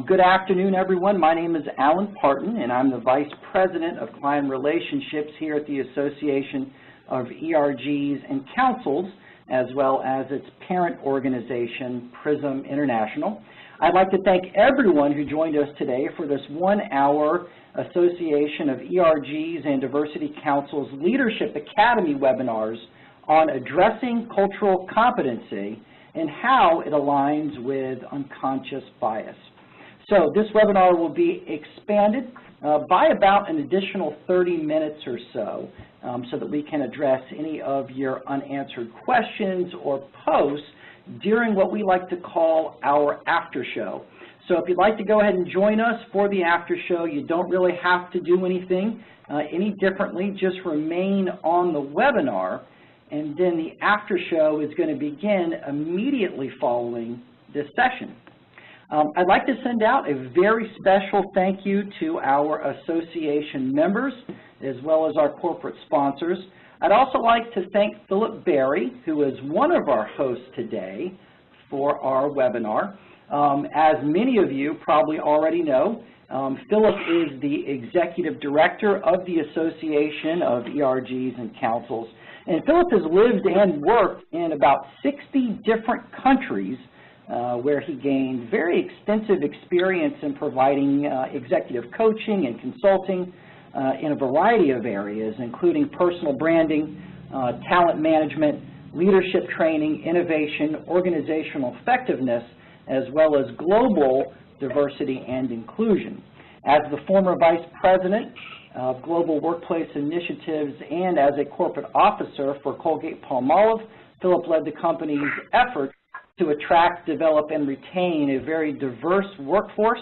Good afternoon, everyone. My name is Alan Parton, and I'm the Vice President of Client Relationships here at the Association of ERGs and Councils, as well as its parent organization, PRISM International. I'd like to thank everyone who joined us today for this 1-hour Association of ERGs and Diversity Councils Leadership Academy webinars on addressing cultural competency and how it aligns with unconscious bias. So this webinar will be expanded by about an additional 30 minutes or so, so that we can address any of your unanswered questions or posts during what we like to call our after show. So if you'd like to go ahead and join us for the after show, you don't really have to do anything any differently. Just remain on the webinar, and then the after show is going to begin immediately following this session. I'd like to send out a very special thank you to our association members as well as our corporate sponsors. I'd also like to thank Philip Berry, who is one of our hosts today for our webinar. As many of you probably already know, Philip is the Executive Director of the Association of ERGs and Councils. And Philip has lived and worked in about 60 different countries where he gained very extensive experience in providing executive coaching and consulting in a variety of areas, including personal branding, talent management, leadership training, innovation, organizational effectiveness, as well as global diversity and inclusion. As the former Vice President of Global Workplace Initiatives and as a corporate officer for Colgate-Palmolive, Philip led the company's effort to attract, develop, and retain a very diverse workforce.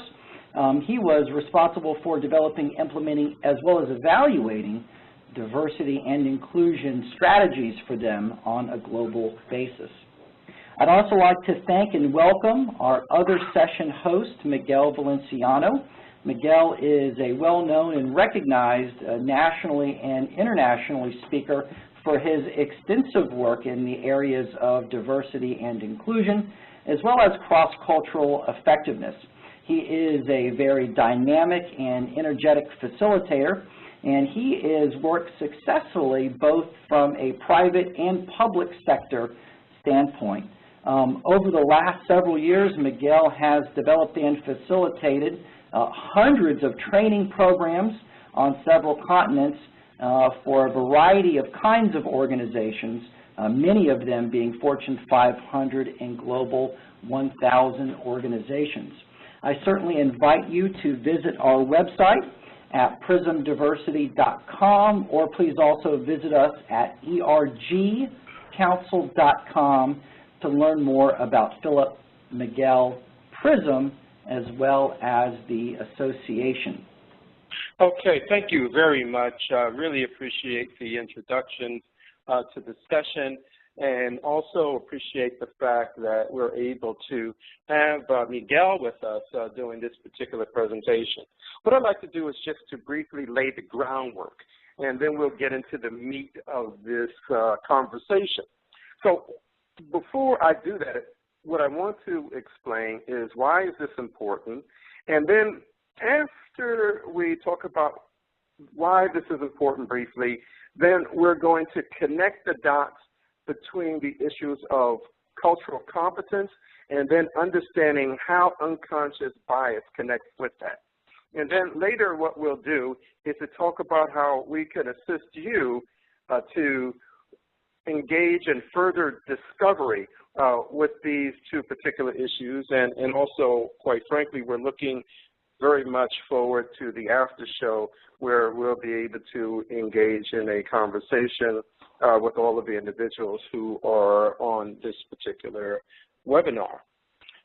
He was responsible for developing, implementing, as well as evaluating diversity and inclusion strategies for them on a global basis. I'd also like to thank and welcome our other session host, Miguel Valenciano. Miguel is a well-known and recognized nationally and internationally speaker for his extensive work in the areas of diversity and inclusion, as well as cross-cultural effectiveness. He is a very dynamic and energetic facilitator, and he has worked successfully both from a private and public sector standpoint. Over the last several years, Miguel has developed and facilitated hundreds of training programs on several continents for a variety of kinds of organizations, many of them being Fortune 500 and Global 1000 organizations. I certainly invite you to visit our website at prismdiversity.com, or please also visit us at ergcouncil.com to learn more about Philip, Miguel, PRISM, as well as the association. Okay, thank you very much. Really appreciate the introduction to the session, and also appreciate the fact that we're able to have Miguel with us doing this particular presentation. What I'd like to do is just to briefly lay the groundwork, and then we'll get into the meat of this conversation. So before I do that, what I want to explain is why is this important, and then after we talk about why this is important briefly, then we're going to connect the dots between the issues of cultural competence and then understanding how unconscious bias connects with that. And then later what we'll do is to talk about how we can assist you to engage in further discovery with these two particular issues, and also, quite frankly, we're looking very much forward to the after show where we'll be able to engage in a conversation with all of the individuals who are on this particular webinar.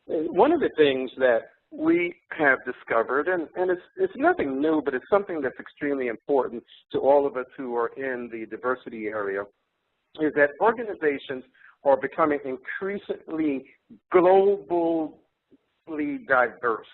One of the things that we have discovered, and it's nothing new, but it's something that's extremely important to all of us who are in the diversity area, is that organizations are becoming increasingly globally diverse.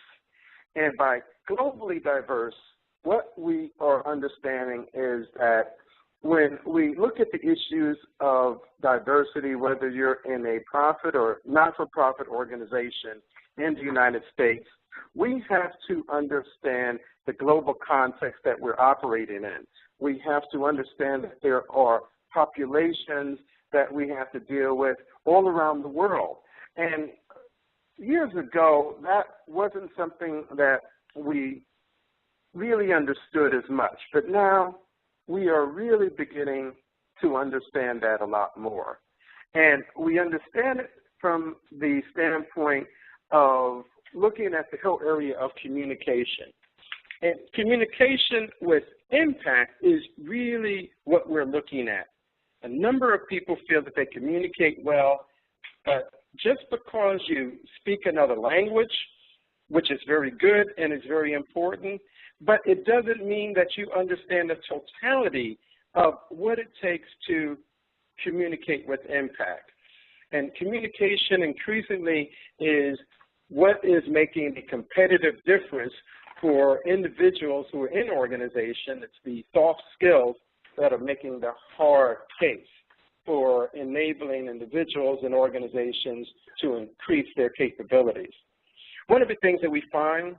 And by globally diverse, what we are understanding is that when we look at the issues of diversity, whether you're in a profit or not-for-profit organization, in the United States, we have to understand the global context that we're operating in. We have to understand that there are populations that we have to deal with all around the world. And years ago, that wasn't something that we really understood as much. But now we are really beginning to understand that a lot more. And we understand it from the standpoint of looking at the whole area of communication. And communication with impact is really what we're looking at. A number of people feel that they communicate well, but just because you speak another language, which is very good and is very important, but it doesn't mean that you understand the totality of what it takes to communicate with impact. And communication increasingly is what is making the competitive difference for individuals who are in organization. It's the soft skills that are making the hard case for enabling individuals and organizations to increase their capabilities. One of the things that we find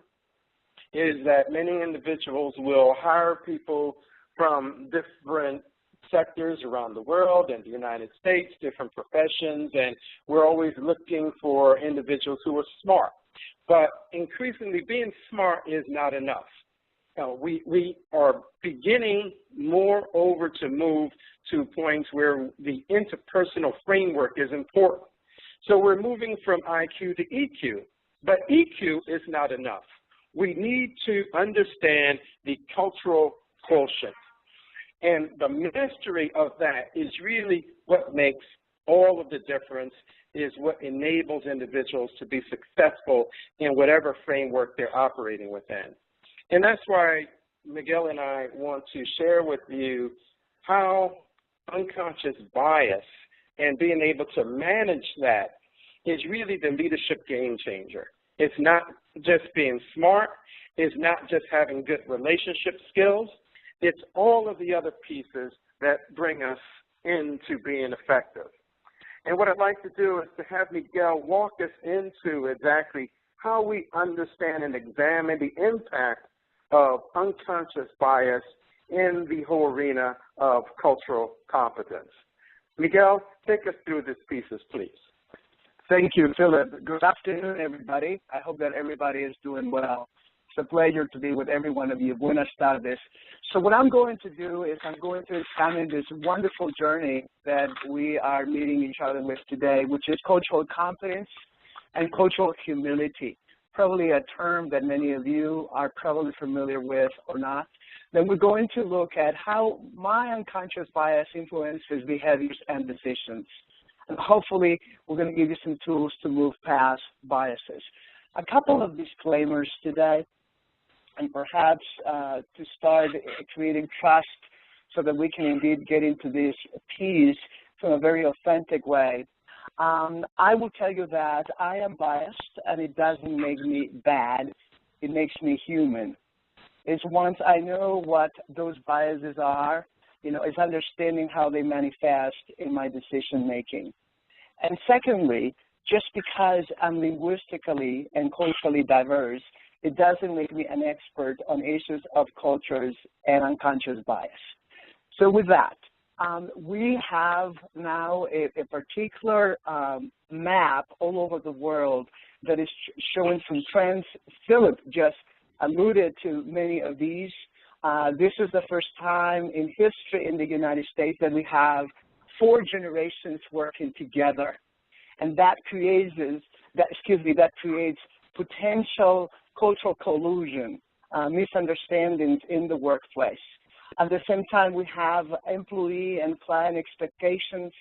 is that many individuals will hire people from different sectors around the world and the United States, different professions, and we're always looking for individuals who are smart. But increasingly, being smart is not enough. We are beginning moreover to move to points where the interpersonal framework is important. So we're moving from IQ to EQ, but EQ is not enough. We need to understand the cultural quotient. And the mastery of that is really what makes all of the difference, is what enables individuals to be successful in whatever framework they're operating within. And that's why Miguel and I want to share with you how unconscious bias and being able to manage that is really the leadership game changer. It's not just being smart, it's not just having good relationship skills, it's all of the other pieces that bring us into being effective. And what I'd like to do is to have Miguel walk us into exactly how we understand and examine the impact of unconscious bias in the whole arena of cultural competence. Miguel, take us through these pieces, please. Thank you, Philip. Good afternoon, everybody. I hope that everybody is doing well. It's a pleasure to be with every one of you. Buenas tardes. So what I'm going to do is I'm going to examine this wonderful journey that we are meeting each other with today, which is cultural competence and cultural humility, probably a term that many of you are probably familiar with or not. Then we're going to look at how my unconscious bias influences behaviors and decisions. And hopefully, we're going to give you some tools to move past biases. A couple of disclaimers today, and perhaps to start creating trust so that we can indeed get into this piece from a very authentic way. I will tell you that I am biased, and it doesn't make me bad. It makes me human. It's once I know what those biases are, it's understanding how they manifest in my decision making. And secondly, just because I'm linguistically and culturally diverse, it doesn't make me an expert on issues of cultures and unconscious bias. So with that, we have now a particular map all over the world that is showing some trends. Philip just alluded to many of these. This is the first time in history in the United States that we have 4 generations working together. And that creates potential cultural collusion, misunderstandings in the workplace. At the same time, we have employee and client expectations.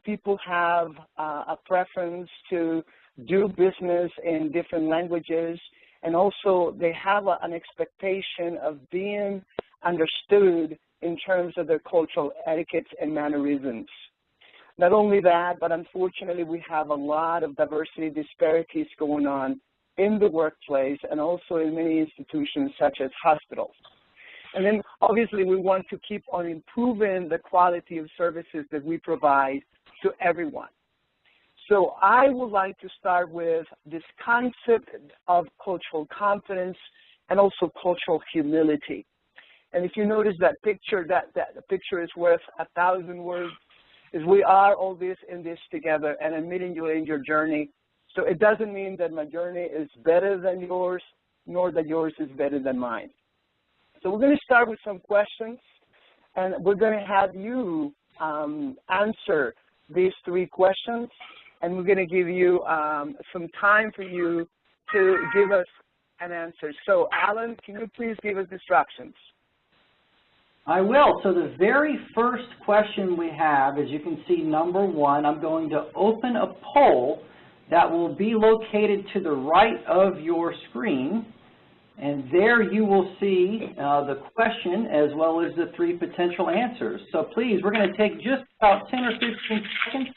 People have a preference to do business in different languages, and also they have an expectation of being understood in terms of their cultural etiquettes and mannerisms. Not only that, but unfortunately we have a lot of diversity disparities going on in the workplace and also in many institutions such as hospitals. And then obviously we want to keep on improving the quality of services that we provide to everyone. So I would like to start with this concept of cultural confidence and also cultural humility. And if you notice that picture, that the picture is worth 1,000 words, is we are all this in this together, and I'm meeting you in your journey. So it doesn't mean that my journey is better than yours, nor that yours is better than mine. So we're going to start with some questions, and we're going to have you answer these 3 questions, and we're going to give you some time for you to give us an answer. So Alan, can you please give us instructions? I will. So the very first question we have, as you can see, number 1, I'm going to open a poll that will be located to the right of your screen. And there you will see the question as well as the 3 potential answers. So please, we're going to take just about 10 or 15 seconds.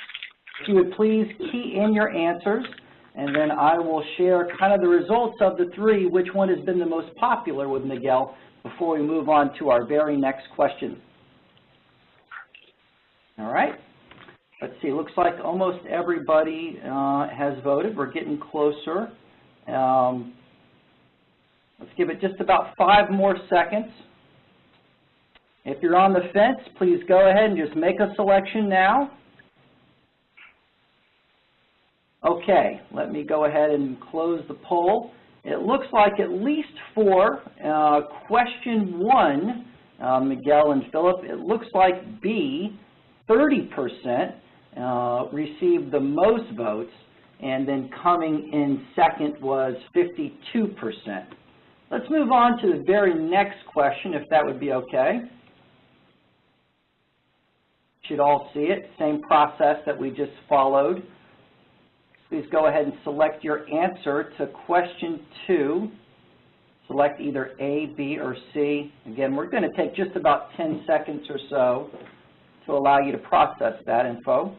If you would please key in your answers, and then I will share kind of the results of the 3, which one has been the most popular with Miguel, before we move on to our very next question. All right. Let's see. Looks like almost everybody has voted. We're getting closer. Let's give it just about 5 more seconds. If you're on the fence, please go ahead and just make a selection now. Okay, let me go ahead and close the poll. It looks like at least for question 1, Miguel and Philip, it looks like B, 30% received the most votes, and then coming in second was 52%. Let's move on to the very next question, if that would be okay. Should all see it, same process that we just followed. Please go ahead and select your answer to question 2. Select either A, B, or C. Again, we're going to take just about 10 seconds or so to allow you to process that info.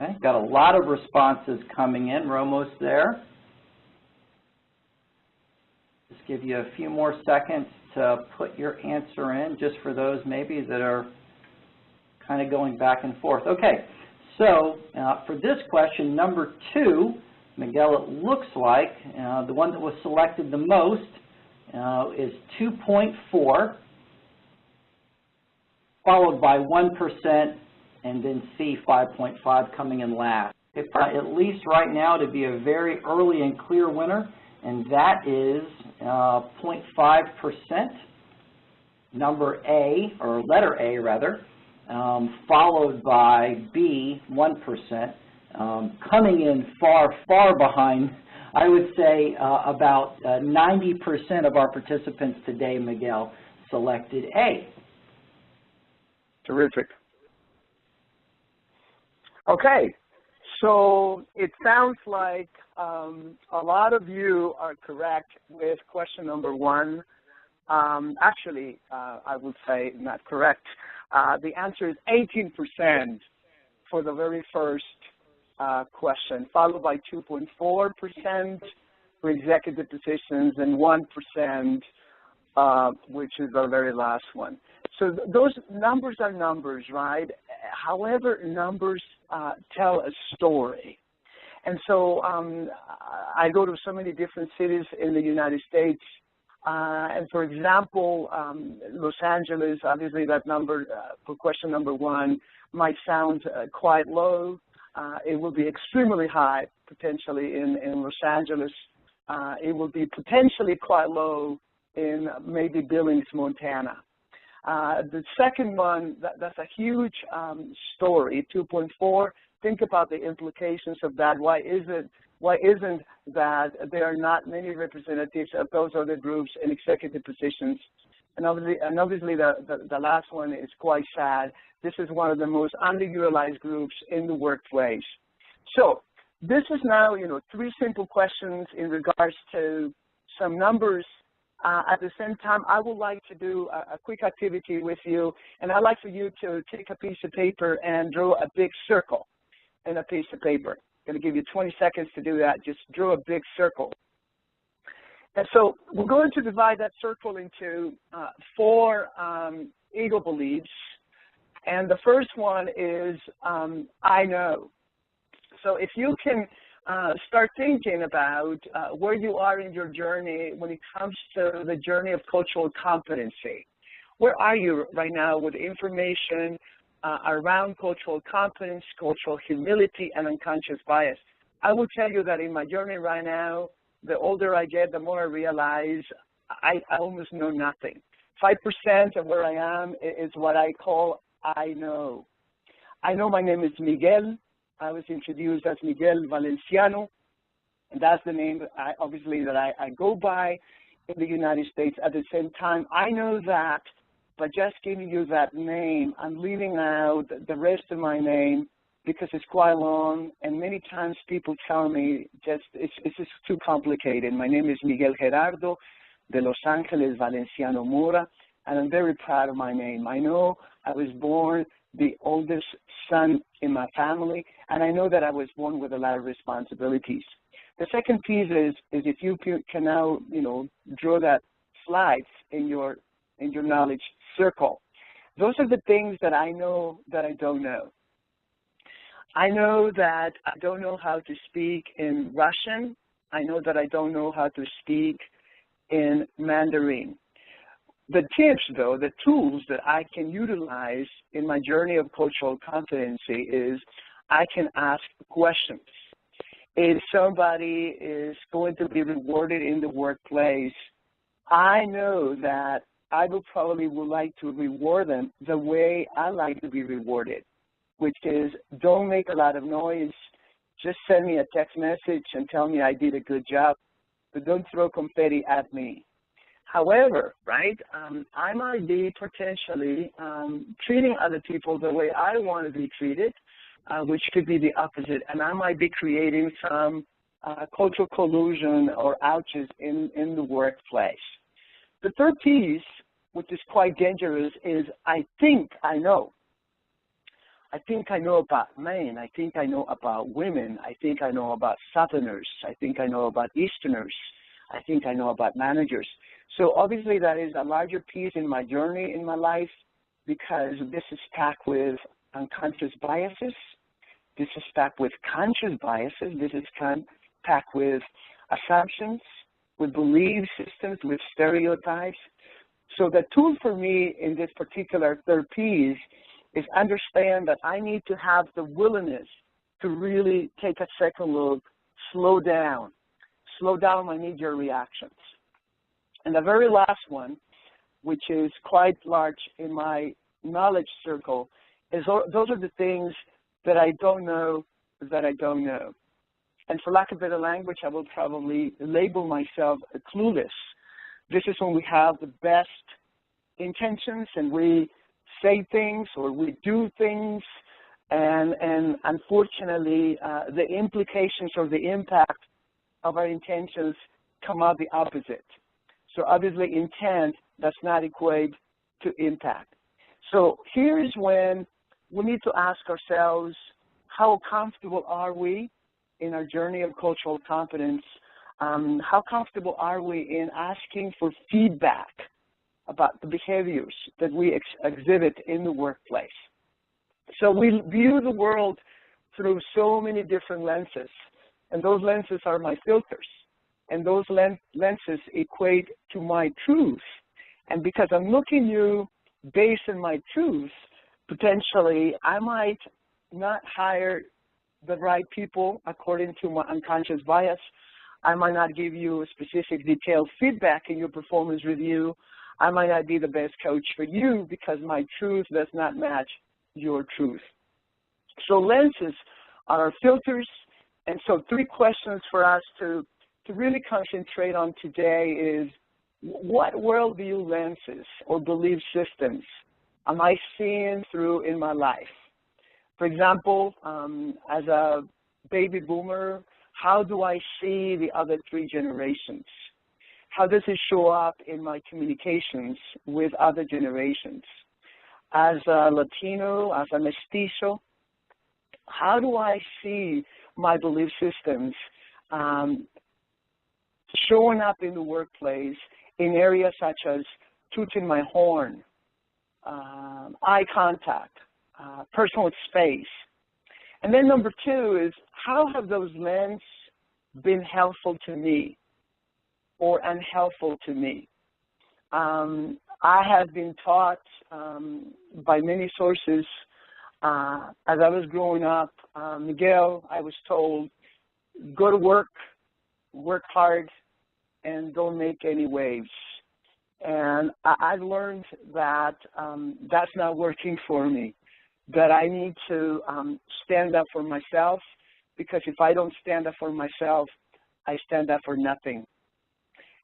Okay, got a lot of responses coming in. We're almost there. Just give you a few more seconds to put your answer in, just for those maybe that are kind of going back and forth. Okay, so for this question, number 2, Miguel, it looks like the one that was selected the most is 2.4, followed by 1%, and then C, 5.5, coming in last. At least right now to be a very early and clear winner, and that is 0.5%, number A, or letter A rather, followed by B, 1%, coming in far, far behind. I would say about 90% of our participants today, Miguel, selected A. Terrific. Okay, so it sounds like a lot of you are correct with question number 1. Actually, I would say not correct. The answer is 18% for the very first question, followed by 2.4% for executive positions and 1%, which is the very last one. So those numbers are numbers, right? However, numbers tell a story. And so I go to so many different cities in the United States. And for example, Los Angeles, obviously that number for question number 1 might sound quite low. It will be extremely high potentially in Los Angeles. It will be potentially quite low in maybe Billings, Montana. The second one, that's a huge story, 2.4. Think about the implications of that. Why isn't that there are not many representatives of those other groups in executive positions? And obviously the last one is quite sad. This is one of the most underutilized groups in the workplace. So this is now, 3 simple questions in regards to some numbers. At the same time, I would like to do a quick activity with you, and I'd like for you to take a piece of paper and draw a big circle in a piece of paper. I'm going to give you 20 seconds to do that. Just draw a big circle. And so we're going to divide that circle into 4 equal leaves, And the first one is I know. So if you can start thinking about where you are in your journey when it comes to the journey of cultural competency. Where are you right now with information around cultural competence, cultural humility, and unconscious bias? I will tell you that in my journey right now, the older I get, the more I realize I almost know nothing. 5% of where I am is what I call I know. I know my name is Miguel. I was introduced as Miguel Valenciano, and that's the name obviously that I go by in the United States. At the same time, I know that by just giving you that name, I'm leaving out the rest of my name because it's quite long, and many times people tell me it's just too complicated. My name is Miguel Gerardo de Los Angeles Valenciano Mora, and I'm very proud of my name. I know I was born the oldest son in my family, and I know that I was born with a lot of responsibilities. The second piece is if you can now, draw that slides in your knowledge circle. Those are the things that I know that I don't know. I know that I don't know how to speak in Russian. I know that I don't know how to speak in Mandarin. The tips, though, the tools that I can utilize in my journey of cultural competency is I can ask questions. If somebody is going to be rewarded in the workplace, I know that I would like to reward them the way I like to be rewarded, which is don't make a lot of noise, just send me a text message and tell me I did a good job, but don't throw confetti at me. However, right, I might be potentially treating other people the way I want to be treated, which could be the opposite, and I might be creating some cultural collusion or ouches in the workplace. The third piece, which is quite dangerous, is I think I know. I think I know about men. I think I know about women. I think I know about Southerners. I think I know about Easterners. I think I know about managers. So obviously that is a larger piece in my journey in my life because this is packed with unconscious biases. This is packed with conscious biases. This is packed with assumptions, with belief systems, with stereotypes. So the tool for me in this particular third piece is understand that I need to have the willingness to really take a second look, slow down my knee-jerk reactions. And the very last one, which is quite large in my knowledge circle, is those are the things that I don't know that I don't know. And for lack of better language, I will probably label myself clueless. This is when we have the best intentions and we say things or we do things, and unfortunately, the implications or the impact of our intentions come out the opposite. So obviously intent does not equate to impact. So here is when we need to ask ourselves, how comfortable are we in our journey of cultural competence? How comfortable are we in asking for feedback about the behaviors that we exhibit in the workplace? So we view the world through so many different lenses, and those lenses are my filters, and those lenses equate to my truth. And because I'm looking you based on my truth, potentially I might not hire the right people according to my unconscious bias. I might not give you specific detailed feedback in your performance review. I might not be the best coach for you because my truth does not match your truth. So lenses are our filters. And so 3 questions for us to really concentrate on today is, what worldview lenses or belief systems am I seeing through in my life? For example, as a baby boomer, how do I see the other 3 generations? How does it show up in my communications with other generations? As a Latino, as a mestizo, how do I see my belief systems showing up in the workplace in areas such as tooting my horn, eye contact, personal space. And then number two is, how have those lenses been helpful to me or unhelpful to me? I have been taught by many sources as I was growing up, Miguel, I was told, go to work hard, and don't make any waves. And I've learned that that's not working for me, that I need to stand up for myself, because if I don't stand up for myself, I stand up for nothing.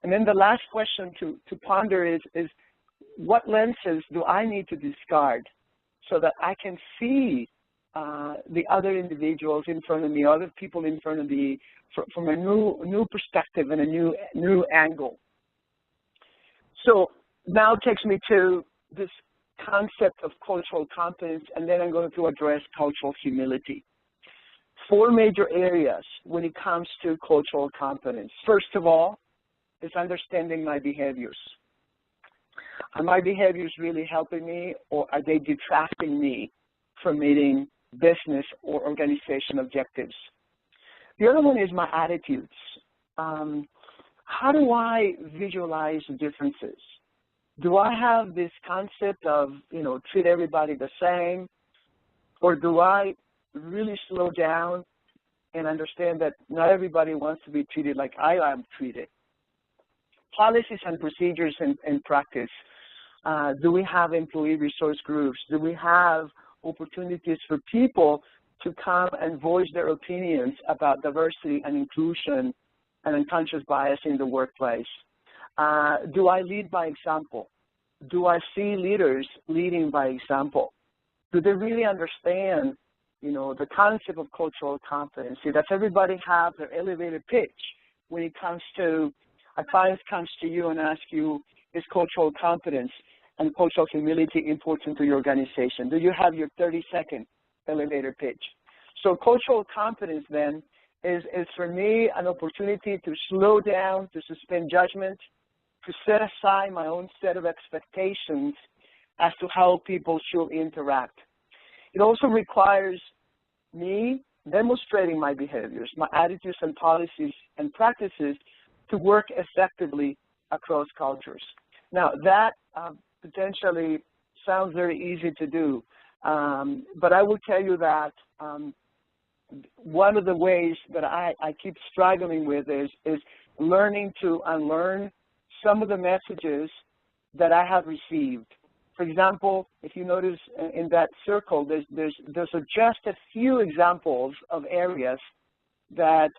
And then the last question to ponder is what lenses do I need to discard so that I can see the other individuals in front of me, other people in front of me, from a new perspective and a new angle. So now it takes me to this concept of cultural competence, and then I'm going to address cultural humility. 4 major areas when it comes to cultural competence. First of all, is understanding my behaviors. Are my behaviors really helping me, or are they detracting me from meeting business or organization objectives? The other one is my attitudes. How do I visualize differences? Do I have this concept of, treat everybody the same, or do I really slow down and understand that not everybody wants to be treated like I am treated? Policies and procedures and practice. Do we have employee resource groups? Do we have opportunities for people to come and voice their opinions about diversity and inclusion and unconscious bias in the workplace? Do I lead by example? Do I see leaders leading by example? Do they really understand, the concept of cultural competency? Does everybody have their elevator pitch when it comes to, a client comes to you and asks you, is cultural competence and cultural humility important to your organization? Do you have your 30-second elevator pitch? So cultural competence then is for me an opportunity to slow down, to suspend judgment, to set aside my own set of expectations as to how people should interact. It also requires me demonstrating my behaviors, my attitudes and policies and practices to work effectively across cultures. Now, that potentially sounds very easy to do, but I will tell you that one of the ways that I keep struggling with is learning to unlearn some of the messages that I have received. For example, if you notice in that circle, there's just a few examples of areas that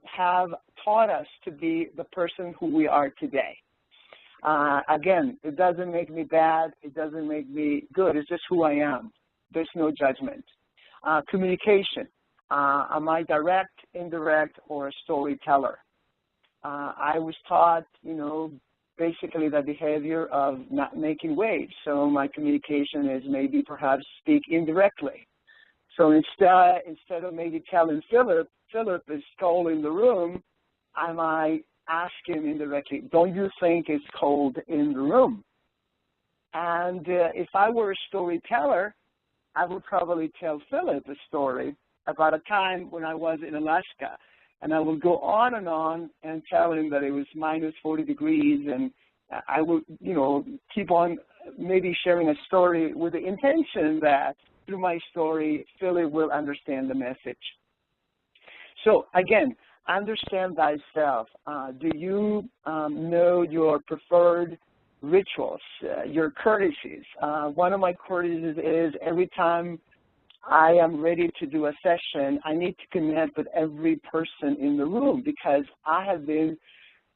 have taught us to be the person who we are today. Again, it doesn't make me bad, it doesn't make me good, it's just who I am. There's no judgment. Communication, am I direct, indirect, or a storyteller? I was taught, basically the behavior of not making waves, so my communication is maybe perhaps speak indirectly. So instead of maybe telling Philip is cold in the room, I might ask him indirectly, don't you think it's cold in the room? And if I were a storyteller, I would probably tell Philip a story about a time when I was in Alaska. And I would go on and tell him that it was minus 40 degrees, and I would, keep on maybe sharing a story with the intention that through my story, Philip will understand the message. So again, understand thyself. Do you know your preferred rituals, your courtesies? One of my courtesies is every time I am ready to do a session, I need to connect with every person in the room, because I have been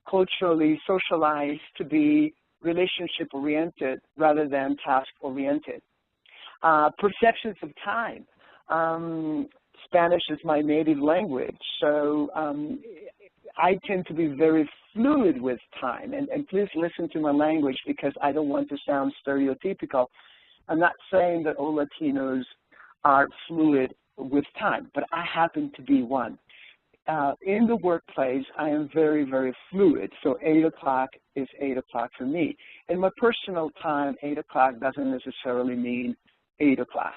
culturally socialized to be relationship-oriented rather than task-oriented. Perceptions of time. Spanish is my native language, so I tend to be very fluid with time. And please listen to my language, because I don't want to sound stereotypical. I'm not saying that all Latinos are fluid with time, but I happen to be one. In the workplace, I am very, very fluid, so 8 o'clock is 8 o'clock for me. In my personal time, 8 o'clock doesn't necessarily mean 8 o'clock.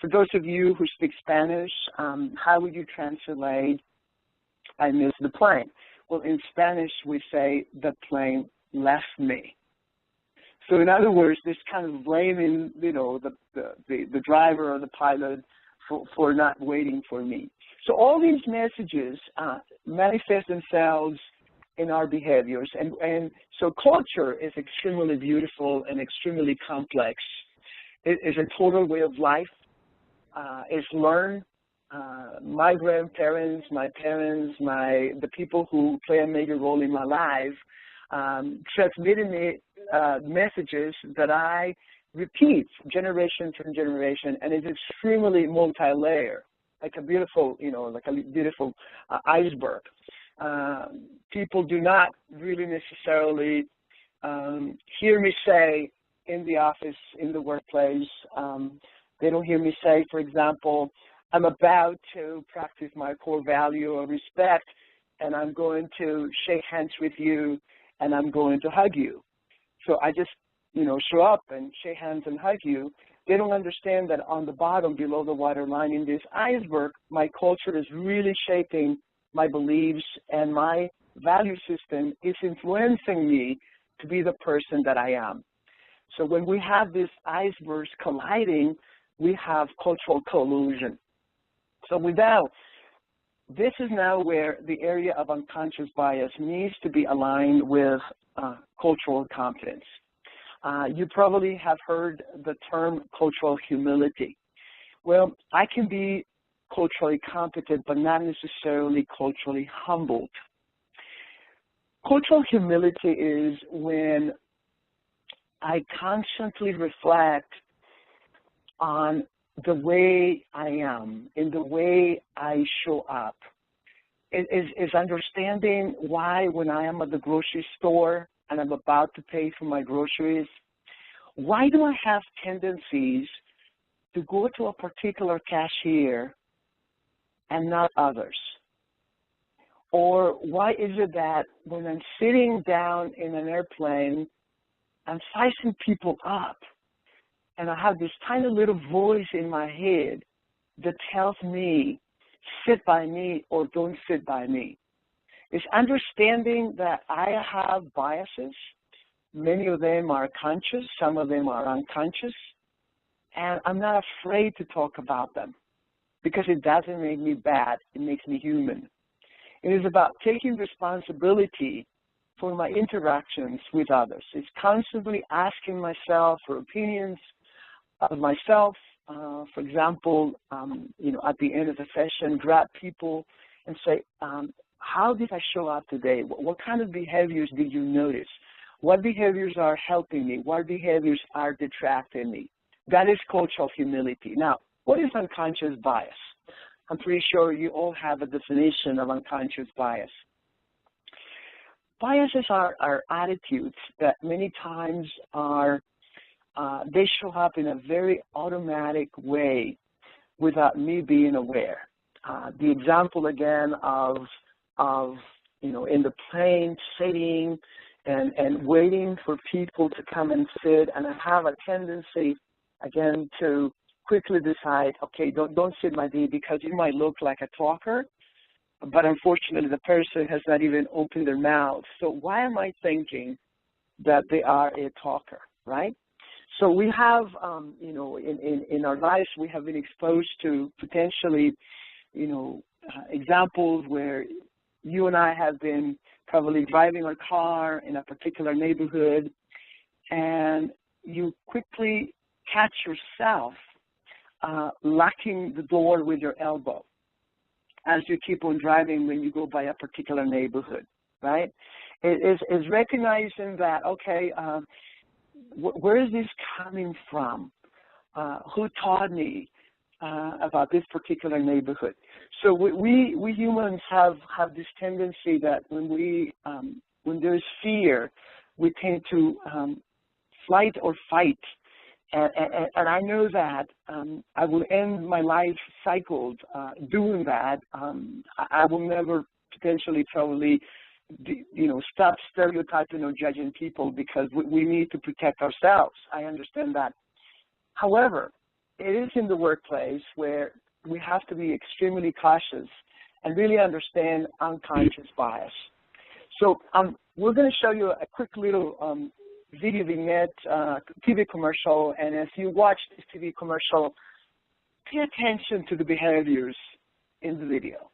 For those of you who speak Spanish, how would you translate, I missed the plane? Well, in Spanish, we say, the plane left me. So in other words, this kind of blaming, the driver or the pilot for not waiting for me. So all these messages manifest themselves in our behaviors. And so culture is extremely beautiful and extremely complex. It is a total way of life. It's learned. My grandparents, my parents, the people who play a major role in my life transmitted me messages that I repeat generation from generation, and it's extremely multi-layer, like a beautiful, iceberg. People do not really necessarily hear me say in the office, in the workplace. They don't hear me say, for example, I'm about to practice my core value of respect, and I'm going to shake hands with you, and I'm going to hug you. So I just, show up and shake hands and hug you. They don't understand that on the bottom, below the waterline in this iceberg, my culture is really shaping my beliefs, and my value system is influencing me to be the person that I am. So when we have these icebergs colliding, we have cultural collusion. So this is now where the area of unconscious bias needs to be aligned with cultural competence. You probably have heard the term cultural humility. Well, I can be culturally competent, but not necessarily culturally humbled. Cultural humility is when I constantly reflect on the way I am, in the way I show up. Is understanding why when I am at the grocery store and I'm about to pay for my groceries, why do I have tendencies to go to a particular cashier and not others? Or why is it that when I'm sitting down in an airplane, I'm sizing people up, and I have this tiny little voice in my head that tells me, sit by me or don't sit by me? It's understanding that I have biases. Many of them are conscious, some of them are unconscious, and I'm not afraid to talk about them because it doesn't make me bad, it makes me human. It is about taking responsibility for my interactions with others. It's constantly asking myself for opinions of myself. For example, at the end of the session, grab people and say, how did I show up today? What kind of behaviors did you notice? What behaviors are helping me? What behaviors are detracting me? That is cultural humility. Now, what is unconscious bias? I'm pretty sure you all have a definition of unconscious bias. Biases are attitudes that many times they show up in a very automatic way without me being aware. The example again of in the plane sitting and waiting for people to come and sit, and I have a tendency again to quickly decide, okay, don't sit by me because you might look like a talker, but unfortunately the person has not even opened their mouth. So why am I thinking that they are a talker, right? So we have, in our lives, we have been exposed to potentially, examples where you and I have been probably driving our car in a particular neighborhood, and you quickly catch yourself locking the door with your elbow as you keep on driving when you go by a particular neighborhood, right? It is recognizing that, okay, where is this coming from? Who taught me about this particular neighborhood? So we humans have this tendency that when there's fear, we tend to flight or fight. And I know that I will end my life cycled doing that. I will never potentially probably stop stereotyping or judging people because we need to protect ourselves. I understand that. However, it is in the workplace where we have to be extremely cautious and really understand unconscious bias. So we're going to show you a quick little video vignette, TV commercial, and as you watch this TV commercial, pay attention to the behaviors in the video.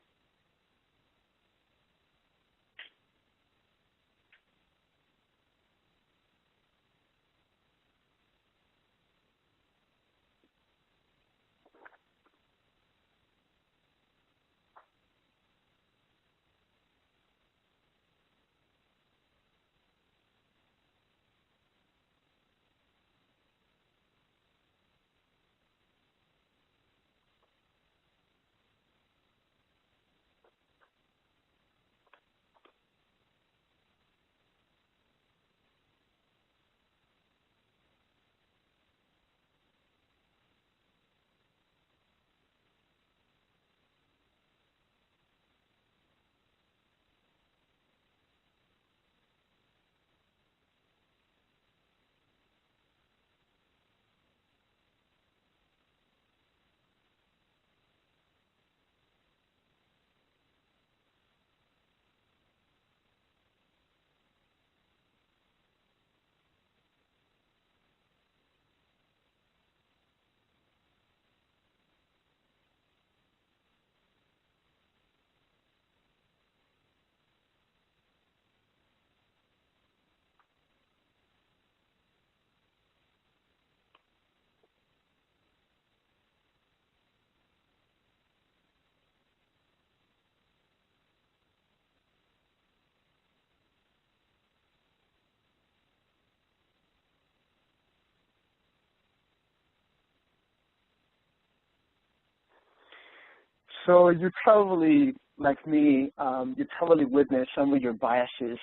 So you probably, like me, you probably witnessed some of your biases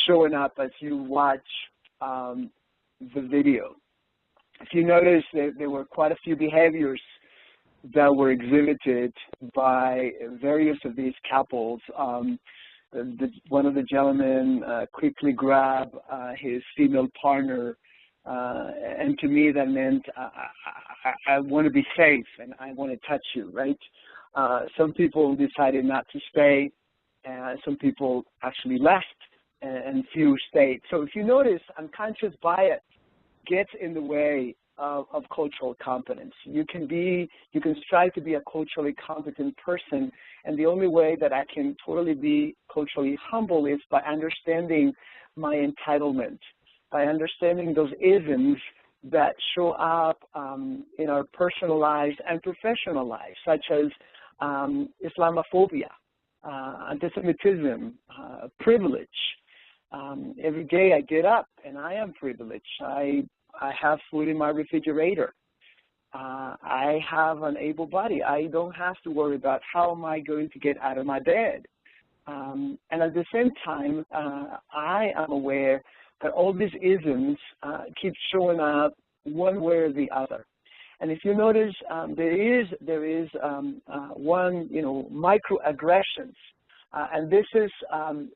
showing up as you watch the video. If you notice, there were quite a few behaviors that were exhibited by various of these couples. One of the gentlemen quickly grabbed his female partner, and to me that meant I want to be safe and I want to touch you, right? Some people decided not to stay, some people actually left, and few stayed. So if you notice, unconscious bias gets in the way of cultural competence. You can strive to be a culturally competent person, and the only way that I can totally be culturally humble is by understanding my entitlement, by understanding those isms that show up in our personal lives and professional lives, such as Islamophobia, anti-Semitism, privilege. Every day I get up and I am privileged. I have food in my refrigerator. I have an able body. I don't have to worry about how am I going to get out of my bed. And at the same time, I am aware that all these isms keep showing up one way or the other. And if you notice, there is one, microaggressions, and this is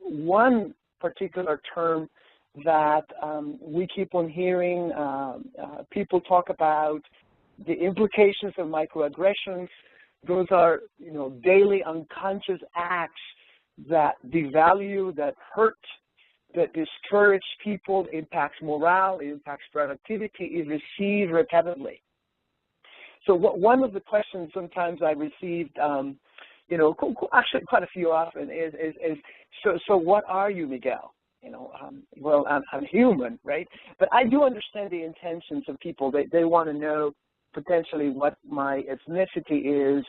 one particular term that we keep on hearing people talk about. The implications of microaggressions, those are, daily unconscious acts that devalue, that hurt, that discourage people, impacts morale, impacts productivity, is received repetitively. So one of the questions sometimes I received, actually quite a few often is so what are you, Miguel? Well, I'm human, right? But I do understand the intentions of people. They want to know potentially what my ethnicity is,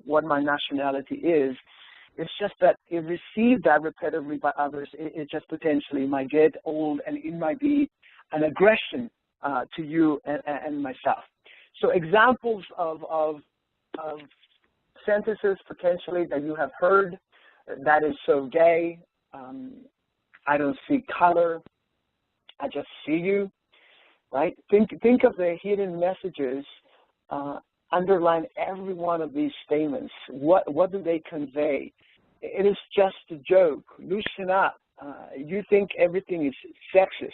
what my nationality is. It's just that if received that repetitively by others, it just potentially might get old, and it might be an aggression to you and myself. So examples of sentences potentially that you have heard: that is so gay, I don't see color, I just see you, right? Think of the hidden messages underline every one of these statements. What do they convey? It is just a joke. Loosen up. You think everything is sexist,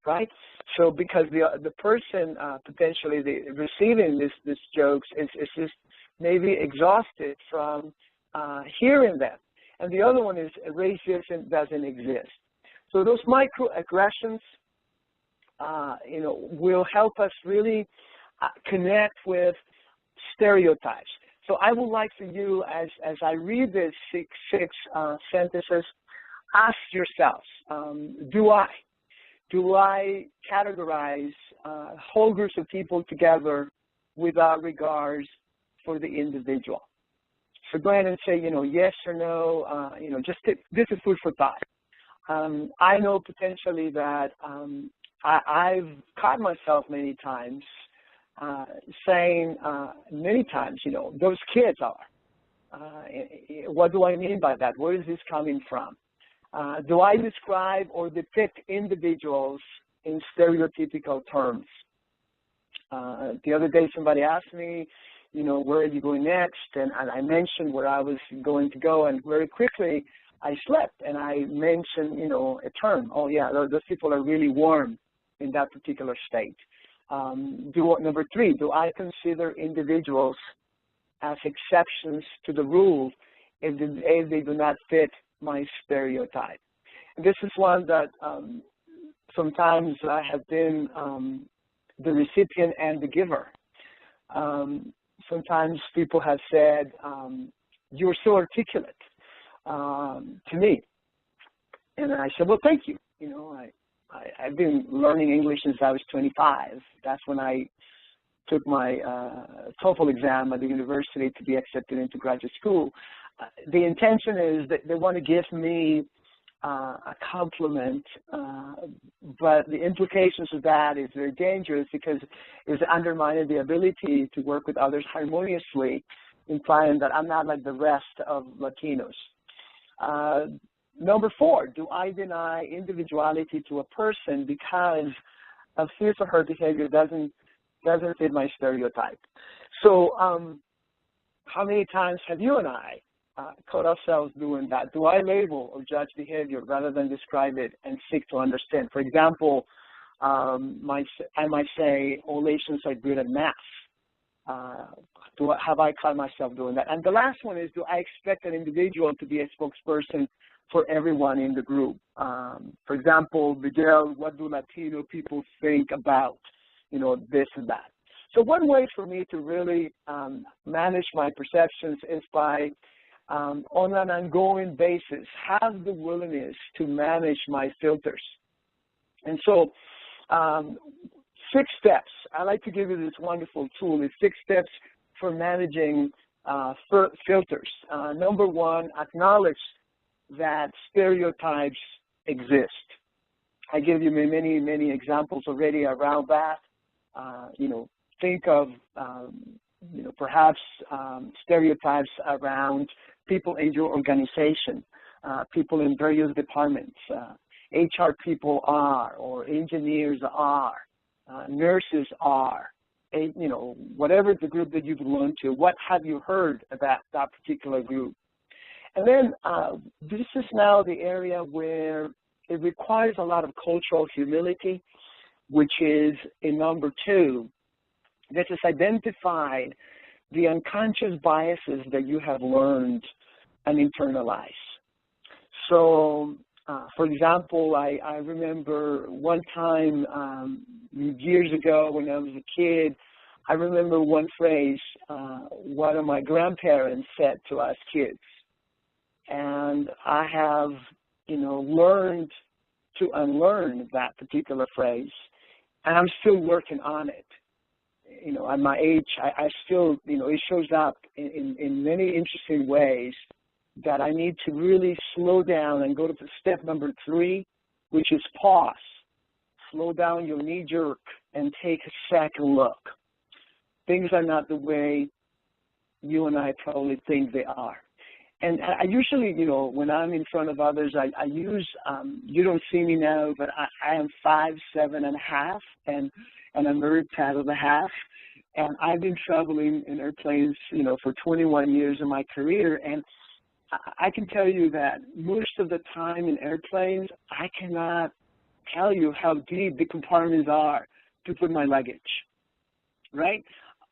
right? So because the person potentially receiving this jokes is just maybe exhausted from hearing them. And the other one is racism doesn't exist. So those microaggressions, will help us really connect with stereotypes. So I would like for you, as I read these six sentences, ask yourselves, do I categorize whole groups of people together without regards for the individual? So go ahead and say, yes or no, this is food for thought. I know potentially that I've caught myself many times saying many times, those kids are. What do I mean by that? Where is this coming from? Do I describe or depict individuals in stereotypical terms? The other day somebody asked me, where are you going next? And I mentioned where I was going to go, and very quickly I slept and I mentioned, a term. Oh yeah, those people are really warm in that particular state. Number 3, do I consider individuals as exceptions to the rule if they do not fit my stereotype? And this is one that sometimes I have been the recipient and the giver. Sometimes people have said, you're so articulate to me. And I said, well, thank you. I've been learning English since I was 25. That's when I took my TOEFL exam at the university to be accepted into graduate school. The intention is that they want to give me a compliment, but the implications of that is very dangerous because it's undermining the ability to work with others harmoniously, implying that I'm not like the rest of Latinos. Number 4, do I deny individuality to a person because of his or her behavior doesn't fit my stereotype? So how many times have you and I caught ourselves doing that? Do I label or judge behavior rather than describe it and seek to understand? For example, I might say, all Asians are good at math. Have I caught myself doing that? And the last one is, do I expect an individual to be a spokesperson for everyone in the group? For example, Miguel, what do Latino people think about, this and that? So one way for me to really manage my perceptions is by, on an ongoing basis, have the willingness to manage my filters. And so 6 steps. I like to give you this wonderful tool. It's 6 steps for managing filters. Number 1, acknowledge that stereotypes exist. I give you many, many examples already around that. Think of, perhaps stereotypes around people in your organization, people in various departments. HR people are, or engineers are, nurses are, whatever the group that you belong to. What have you heard about that particular group? And then this is now the area where it requires a lot of cultural humility, which is in number 2. This is identify the unconscious biases that you have learned and internalized. So, for example, I remember one time years ago when I was a kid, I remember one phrase one of my grandparents said to us kids. And I have, learned to unlearn that particular phrase, and I'm still working on it. At my age, I still, it shows up in many interesting ways that I need to really slow down and go to step number 3, which is pause. Slow down your knee-jerk and take a second look. Things are not the way you and I probably think they are. And I usually, when I'm in front of others, I use, you don't see me now, but I am 5'7½", and I'm very proud of the half. And I've been traveling in airplanes, for 21 years of my career. And I can tell you that most of the time in airplanes, I cannot tell you how deep the compartments are to put my luggage, right?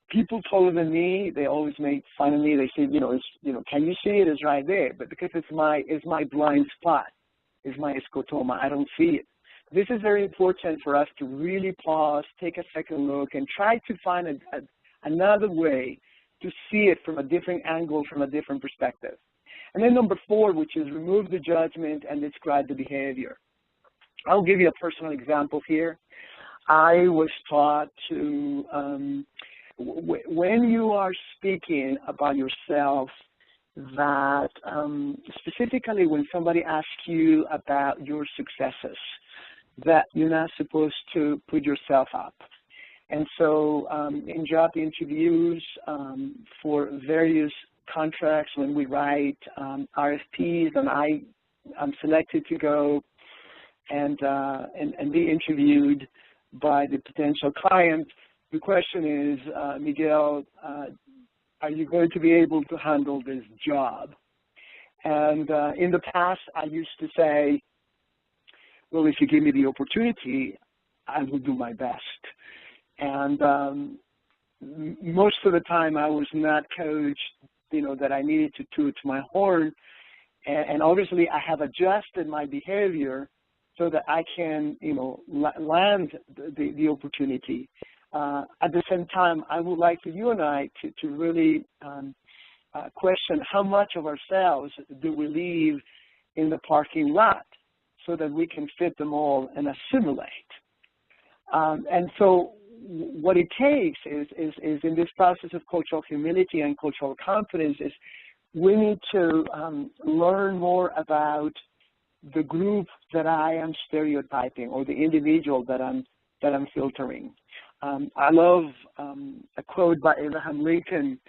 People taller than me, they always make fun of me. They say, can you see it? It's right there. But because it's my blind spot, it's my scotoma, I don't see it. This is very important for us to really pause, take a second look, and try to find another way to see it from a different angle, from a different perspective. And then number 4, which is remove the judgment and describe the behavior. I'll give you a personal example here. I was taught to, when you are speaking about yourself, that specifically when somebody asks you about your successes, that you're not supposed to put yourself up. And so in job interviews for various contracts, when we write RFPs and I'm selected to go and be interviewed by the potential client, the question is, Miguel, are you going to be able to handle this job? And in the past, I used to say, well, if you give me the opportunity, I will do my best. And most of the time, I was not coached, that I needed to toot my horn. And obviously, I have adjusted my behavior so that I can, land the opportunity. At the same time, I would like for you and I to really question how much of ourselves do we leave in the parking lot so that we can fit them all and assimilate. And so what it takes is in this process of cultural humility and cultural confidence is we need to learn more about the group that I am stereotyping or the individual that I'm filtering. I love a quote by Abraham Lincoln.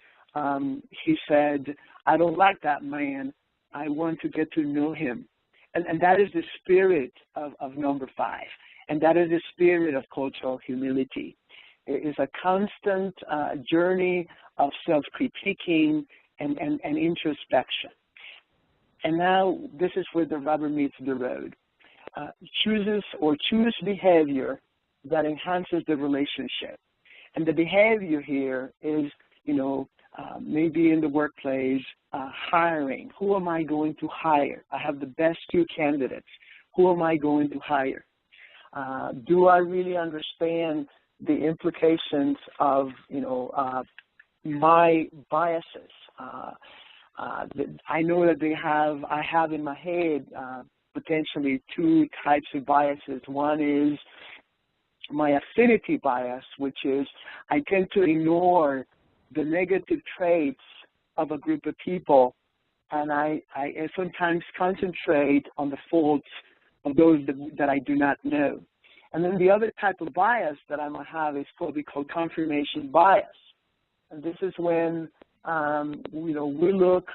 He said, "I don't like that man. I want to get to know him." And that is the spirit of number 5. And that is the spirit of cultural humility. It is a constant journey of self-critiquing and introspection. And now this is where the rubber meets the road. Choose behavior that enhances the relationship. And the behavior here is, maybe in the workplace, hiring. Who am I going to hire? I have the best 2 candidates. Who am I going to hire? Do I really understand the implications of, my biases? I know that I have in my head potentially 2 types of biases. One is my affinity bias, which is I tend to ignore the negative traits of a group of people, and I sometimes concentrate on the faults of those that I do not know. And then the other type of bias that I might have is what we call confirmation bias. And this is when, we look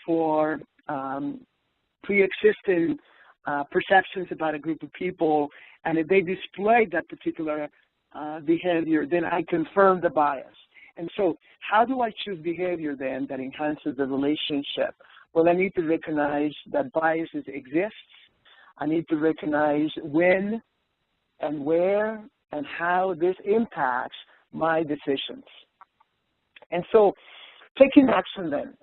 for pre-existing perceptions about a group of people, and if they display that particular behavior, then I confirm the bias. And so how do I choose behavior then that enhances the relationship? Well, I need to recognize that biases exist. I need to recognize when and where and how this impacts my decisions. And so taking action then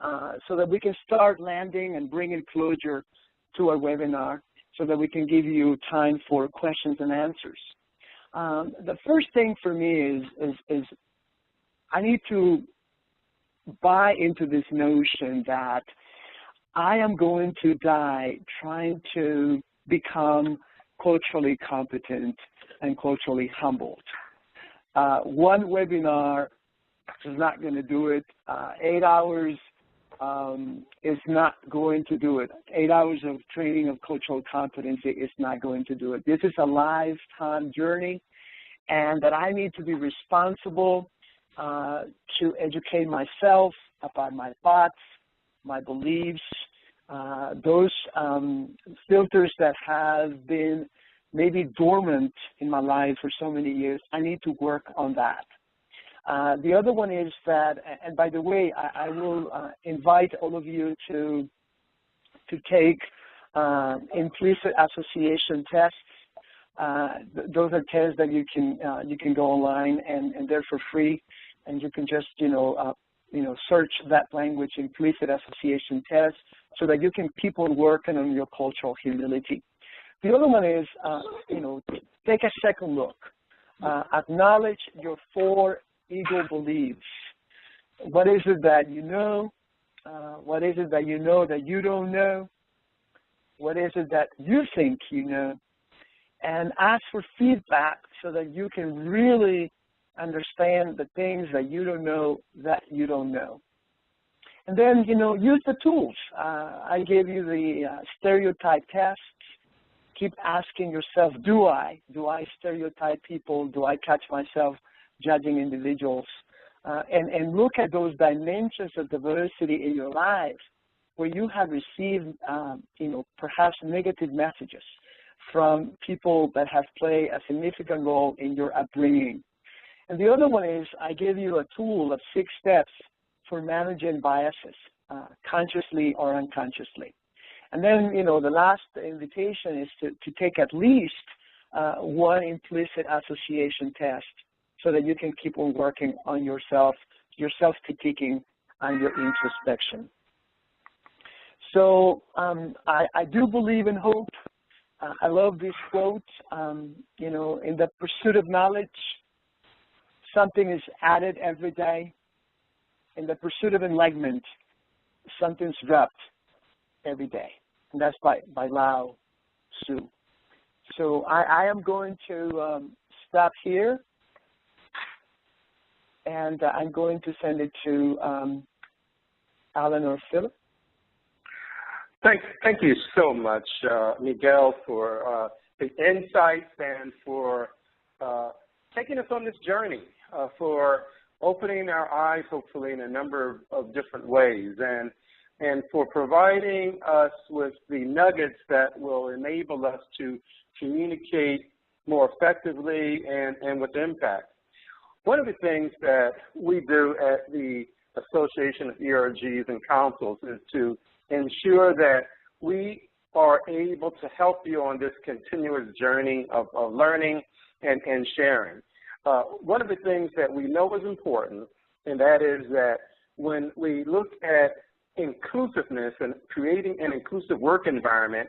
so that we can start landing and bringing closure to our webinar so that we can give you time for questions and answers. The first thing for me is I need to buy into this notion that I am going to die trying to become culturally competent and culturally humbled. One webinar is not going to do it. 8 hours is not going to do it. 8 hours of training of cultural competency is not going to do it. This is a lifetime journey, and that I need to be responsible to educate myself about my thoughts, my beliefs, those filters that have been maybe dormant in my life for so many years. I need to work on that. The other one is that, and by the way, I will invite all of you to take implicit association tests. Those are tests that you can go online, and they're for free, and you can just search that language implicit association test so that you can keep on working on your cultural humility. The other one is take a second look. Acknowledge your 4 ego beliefs. What is it that you know? What is it that you know that you don't know? What is it that you think you know? And ask for feedback so that you can really understand the things that you don't know that you don't know. And then, use the tools. I gave you the stereotype tests. Keep asking yourself, do I stereotype people? Do I catch myself judging individuals? And look at those dimensions of diversity in your life where you have received, perhaps negative messages from people that have played a significant role in your upbringing. And the other one is I gave you a tool of 6 steps for managing biases, consciously or unconsciously. And then, the last invitation is to take at least one implicit association test so that you can keep on working on yourself, your self-critiquing, and your introspection. So I do believe in hope. I love this quote, in the pursuit of knowledge, something is added every day. In the pursuit of enlightenment, something's dropped every day. And that's by Lao Tzu. So I am going to stop here, and I'm going to send it to Alan or Philip. Thank you so much, Miguel, for the insights and for taking us on this journey, for opening our eyes, hopefully, in a number of different ways, and for providing us with the nuggets that will enable us to communicate more effectively and with impact. One of the things that we do at the Association of ERGs and Councils is to ensure that we are able to help you on this continuous journey of learning and sharing. One of the things that we know is important, and that is that when we look at inclusiveness and creating an inclusive work environment,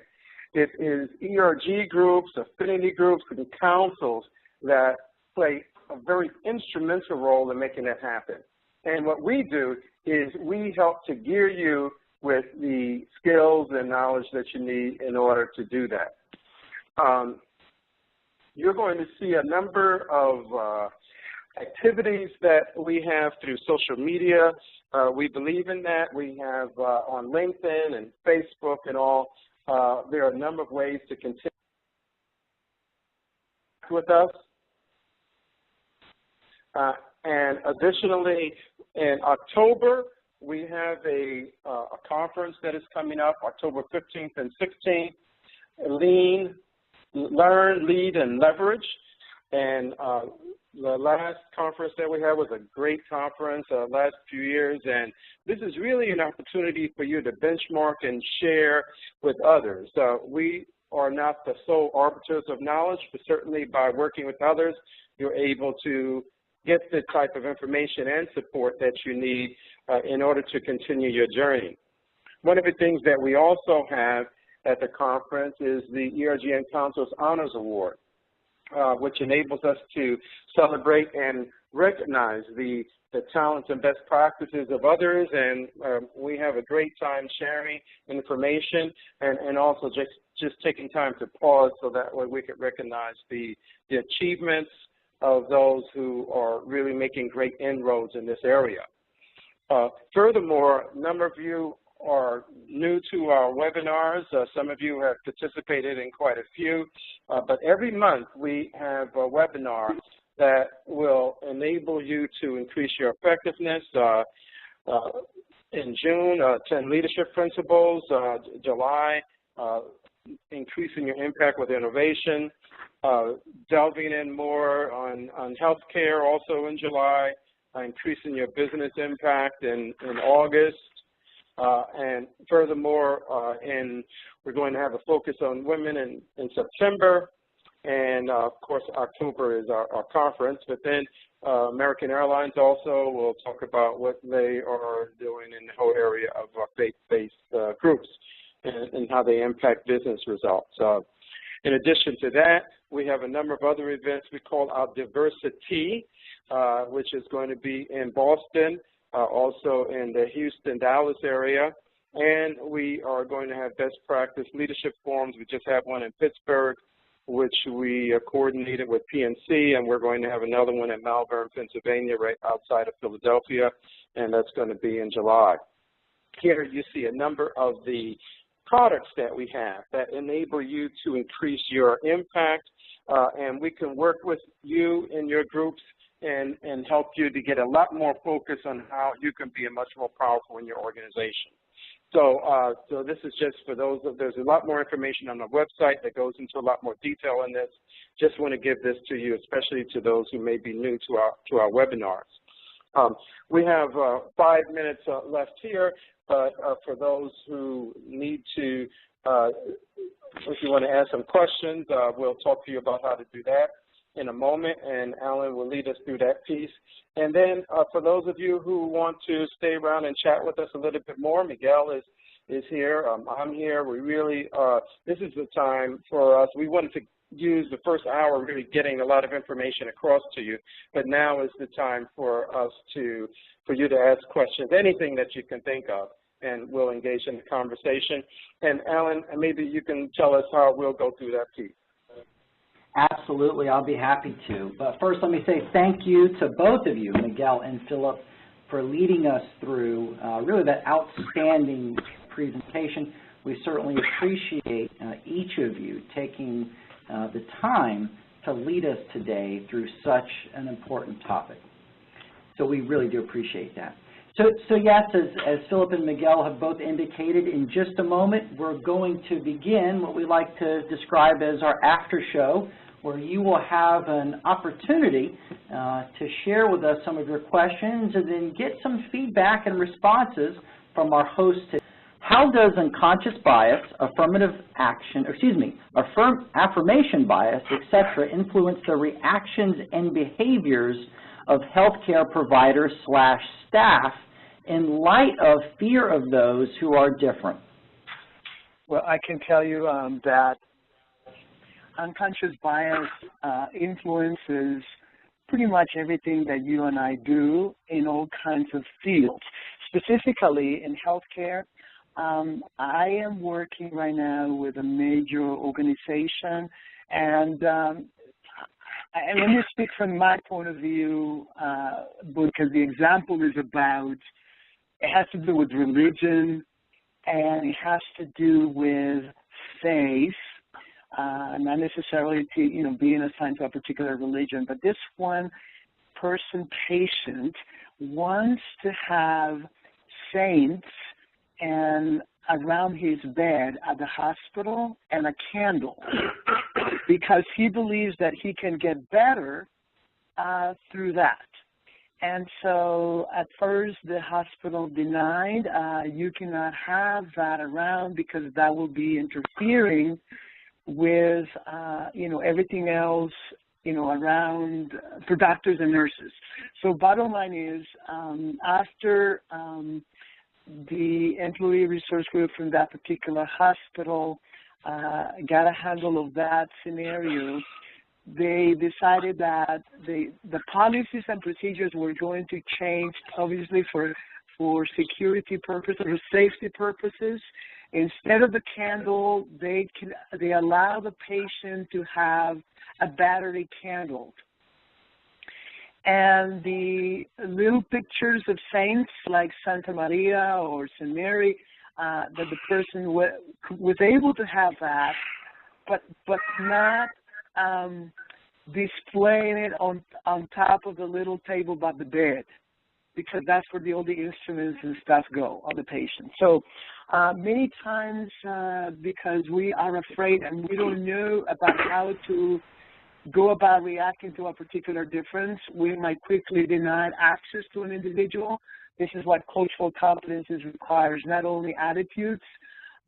it is ERG groups, affinity groups, and councils that play a very instrumental role in making that happen. And what we do is we help to gear you with the skills and knowledge that you need in order to do that. You're going to see a number of activities that we have through social media. We believe in that. We have on LinkedIn and Facebook and all. There are a number of ways to continue with us. And additionally, in October, we have a conference that is coming up, October 15th and 16th, Learn, Lead, and Leverage. And the last conference that we had was a great conference last few years, and this is really an opportunity for you to benchmark and share with others. We are not the sole arbiters of knowledge, but certainly by working with others, you're able to get the type of information and support that you need in order to continue your journey. One of the things that we also have at the conference is the ERG and Councils Honors Award, which enables us to celebrate and recognize the talents and best practices of others, and we have a great time sharing information and also just taking time to pause so that way we can recognize the achievements of those who are really making great inroads in this area. Furthermore, a number of you are new to our webinars. Some of you have participated in quite a few, but every month we have a webinar that will enable you to increase your effectiveness. In June, 10 leadership principles. July, increasing your impact with innovation. Delving in more on healthcare also in July. Increasing your business impact in August. And furthermore, we're going to have a focus on women in September. And, of course, October is our conference. But then American Airlines also will talk about what they are doing in the whole area of faith-based groups and how they impact business results. In addition to that, we have a number of other events we call our Diversity, which is going to be in Boston, also in the Houston, Dallas area. And we are going to have best practice leadership forums. We just had one in Pittsburgh, which we coordinated with PNC, and we're going to have another one in Malvern, Pennsylvania, right outside of Philadelphia, and that's going to be in July. Here you see a number of the products that we have that enable you to increase your impact, and we can work with you and your groups and help you to get a lot more focus on how you can be much more powerful in your organization. So this is just for those, there's a lot more information on the website that goes into a lot more detail in this. Just want to give this to you, especially to those who may be new to our webinars. We have 5 minutes left here, but for those who need to, if you want to ask some questions, we'll talk to you about how to do that in a moment, and Alan will lead us through that piece. And then for those of you who want to stay around and chat with us a little bit more, Miguel is here, I'm here. We really, this is the time for us. We wanted to use the first hour really getting a lot of information across to you, but now is the time for us for you to ask questions, anything that you can think of, and we'll engage in the conversation. And Alan, maybe you can tell us how we'll go through that piece. Absolutely, I'll be happy to. But first, let me say thank you to both of you, Miguel and Philip, for leading us through really that outstanding presentation. We certainly appreciate each of you taking the time to lead us today through such an important topic. So we really do appreciate that. So yes, as Philip and Miguel have both indicated, in just a moment we're going to begin what we like to describe as our after show, where you will have an opportunity to share with us some of your questions and then get some feedback and responses from our host today. How does unconscious bias, affirmation bias, etc., influence the reactions and behaviors of healthcare providers / staff in light of fear of those who are different? Well, I can tell you that unconscious bias influences pretty much everything that you and I do in all kinds of fields. Specifically in healthcare, I am working right now with a major organization, and let me speak from my point of view, because the example is about, it has to do with religion, and it has to do with faith, not necessarily to, being assigned to a particular religion, but this one person patient wants to have saints and around his bed at the hospital and a candle because he believes that he can get better through that. And so at first the hospital denied, you cannot have that around because that will be interfering with, everything else, around for doctors and nurses. So bottom line is, after the employee resource group from that particular hospital got a handle of that scenario, they decided that the policies and procedures were going to change, obviously for security purposes or safety purposes. Instead of the candle, they allow the patient to have a battery candle. And the little pictures of saints like Santa Maria or St. Mary, that the person was able to have that, but not displaying it on top of the little table by the bed, because that's where all the instruments and stuff go on the patient. So many times, because we are afraid and we don't know about how to go about reacting to a particular difference, we might quickly deny access to an individual. This is what cultural competencies requires, not only attitudes,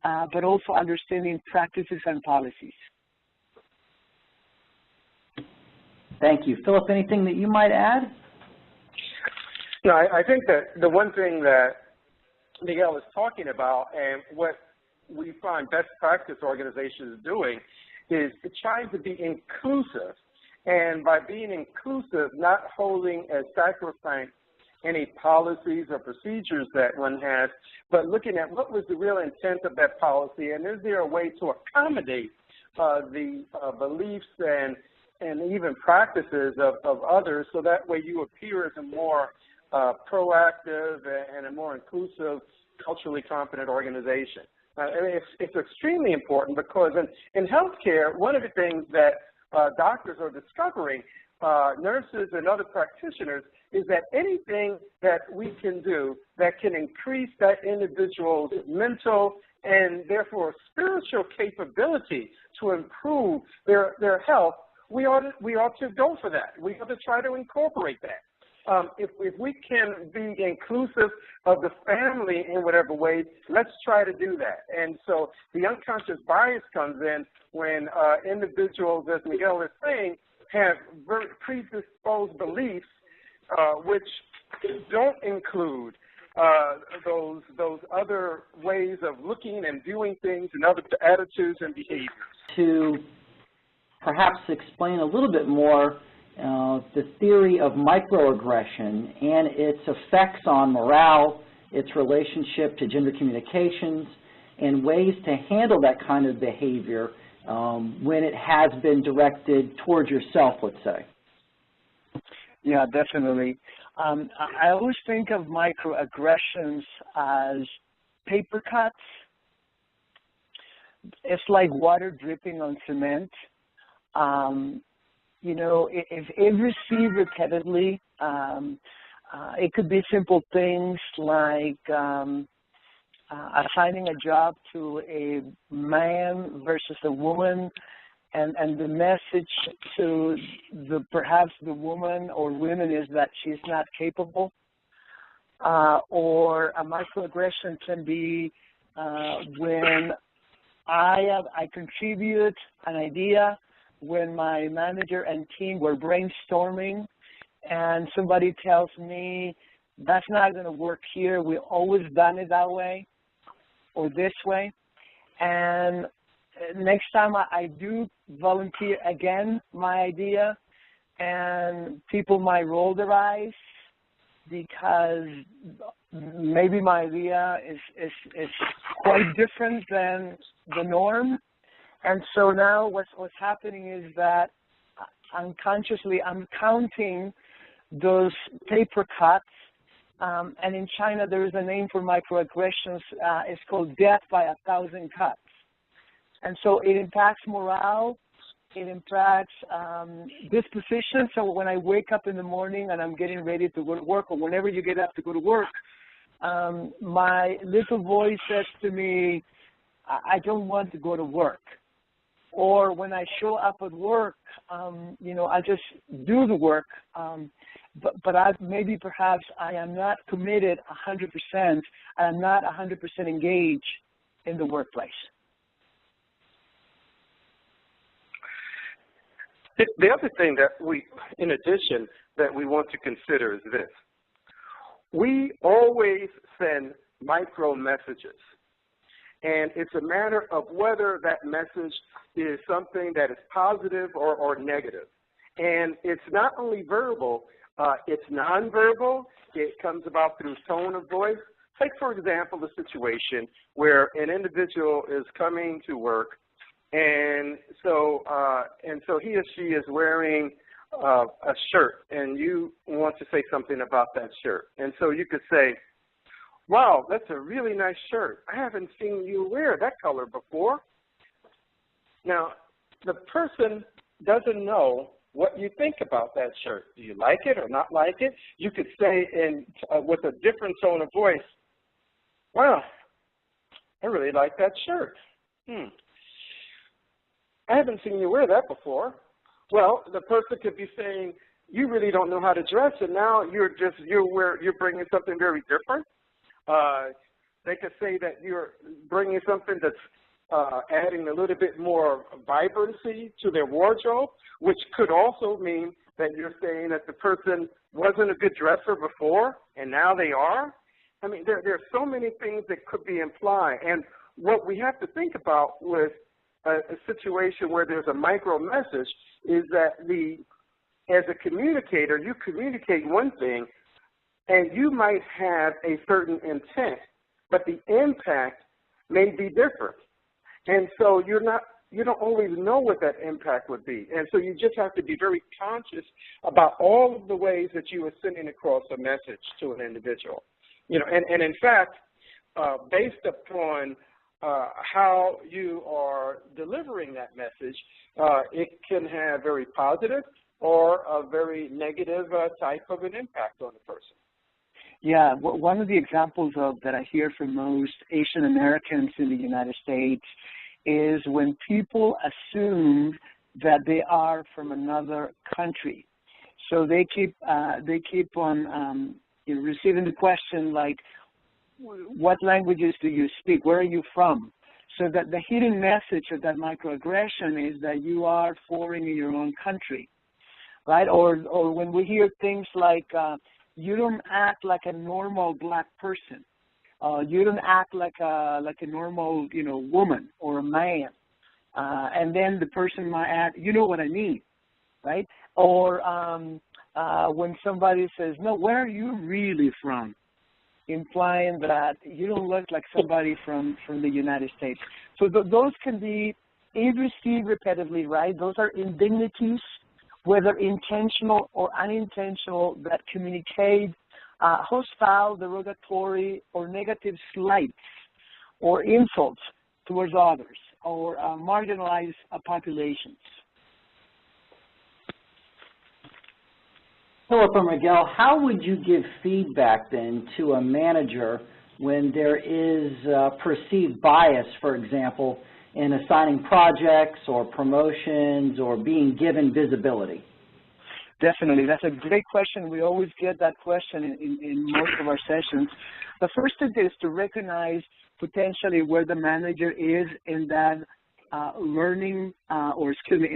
but also understanding practices and policies. Thank you. Philip, anything that you might add? No, I think that the one thing that Miguel is talking about and what we find best practice organizations doing is trying to be inclusive. And by being inclusive, not holding as sacrosanct any policies or procedures that one has, but looking at what was the real intent of that policy, and is there a way to accommodate the beliefs and even practices of others, so that way you appear as a more proactive and a more inclusive, culturally competent organization. I mean, it's extremely important because in healthcare, one of the things that doctors are discovering, nurses and other practitioners, is that anything that we can do that can increase that individual's mental and therefore spiritual capability to improve their health, we ought to go for that. We ought to try to incorporate that. If we can be inclusive of the family in whatever way, let's try to do that. And so the unconscious bias comes in when individuals, as Miguel is saying, have very predisposed beliefs which don't include those other ways of looking and viewing things and other attitudes and behaviors. To perhaps explain a little bit more the theory of microaggression and its effects on morale, its relationship to gender communications, and ways to handle that kind of behavior when it has been directed towards yourself, let's say. Yeah, definitely. I always think of microaggressions as paper cuts. It's like water dripping on cement. You know, if received repeatedly, it could be simple things like assigning a job to a man versus a woman, and the message to perhaps the woman or women is that she's not capable. Or a microaggression can be when I contribute an idea, when my manager and team were brainstorming and somebody tells me, that's not going to work here, we've always done it that way or this way. And next time I do volunteer again my idea, and people might roll their eyes because maybe my idea is quite different than the norm. And so now what's happening is that unconsciously I'm counting those paper cuts. And in China, there is a name for microaggressions. It's called death by 1,000 cuts. And so it impacts morale. It impacts disposition. So when I wake up in the morning and I'm getting ready to go to work, or whenever you get up to go to work, my little voice says to me, I don't want to go to work. Or when I show up at work, you know, I just do the work, but maybe perhaps I am not committed 100%. I'm not 100% engaged in the workplace. The other thing that in addition, that we want to consider is this. We always send micro messages. And it's a matter of whether that message is something that is positive or negative. And it's not only verbal, it's nonverbal. It comes about through tone of voice. Take, for example, the situation where an individual is coming to work, and so he or she is wearing a shirt, and you want to say something about that shirt. And so you could say, wow, that's a really nice shirt. I haven't seen you wear that color before. Now, the person doesn't know what you think about that shirt. Do you like it or not like it? You could say with a different tone of voice, wow, I really like that shirt. I haven't seen you wear that before. Well, the person could be saying, you really don't know how to dress, and now you're bringing something very different. They could say that you're bringing something that's adding a little bit more vibrancy to their wardrobe, which could also mean that you're saying that the person wasn't a good dresser before and now they are. I mean, there are so many things that could be implied. And what we have to think about with a situation where there's a micro message is that as a communicator, you communicate one thing and you might have a certain intent, but the impact may be different. And so you don't always know what that impact would be. And so you just have to be very conscious about all of the ways that you are sending across a message to an individual. And in fact, based upon how you are delivering that message, it can have very positive or a very negative type of an impact on the person. Yeah, one of the examples that I hear from most Asian Americans in the United States is when people assume that they are from another country. So they keep on receiving the question like, what languages do you speak? Where are you from? So that the hidden message of that microaggression is that you are foreign in your own country, right? Or when we hear things like, you don't act like a normal black person. You don't act like a normal, woman or a man. And then the person might add, you know what I mean, right? Or when somebody says, no, where are you really from? Implying that you don't look like somebody from the United States. So those can be, if received repetitively, right? Those are indignities, whether intentional or unintentional, that communicate hostile, derogatory, or negative slights or insults towards others or marginalized populations. Philip or Miguel, how would you give feedback then to a manager when there is perceived bias, for example, in assigning projects or promotions or being given visibility? Definitely. That's a great question. We always get that question in most of our sessions. The first thing is to recognize potentially where the manager is in that in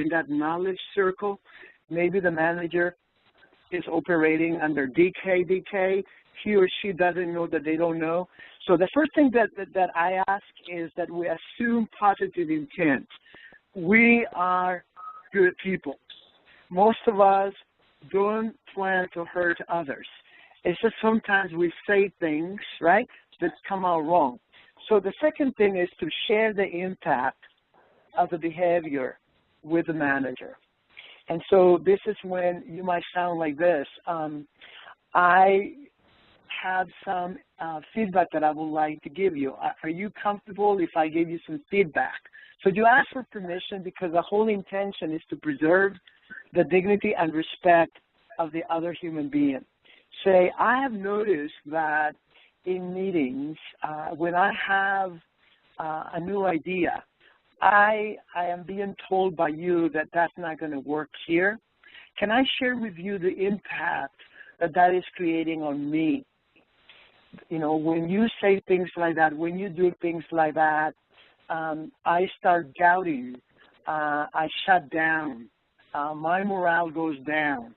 that knowledge circle. Maybe the manager is operating under DK. He or she doesn't know that they don't know. So the first thing that I ask is that we assume positive intent. We are good people. Most of us don't plan to hurt others. It's just sometimes we say things, right, that come out wrong. So the second thing is to share the impact of the behavior with the manager. And so this is when you might sound like this. I have some feedback that I would like to give you. Are you comfortable if I give you some feedback? So you ask for permission because the whole intention is to preserve the dignity and respect of the other human being. Say, I have noticed that in meetings, when I have a new idea, I am being told by you that that's not going to work here. Can I share with you the impact that is creating on me? When you say things like that, when you do things like that, I start doubting. I shut down. My morale goes down.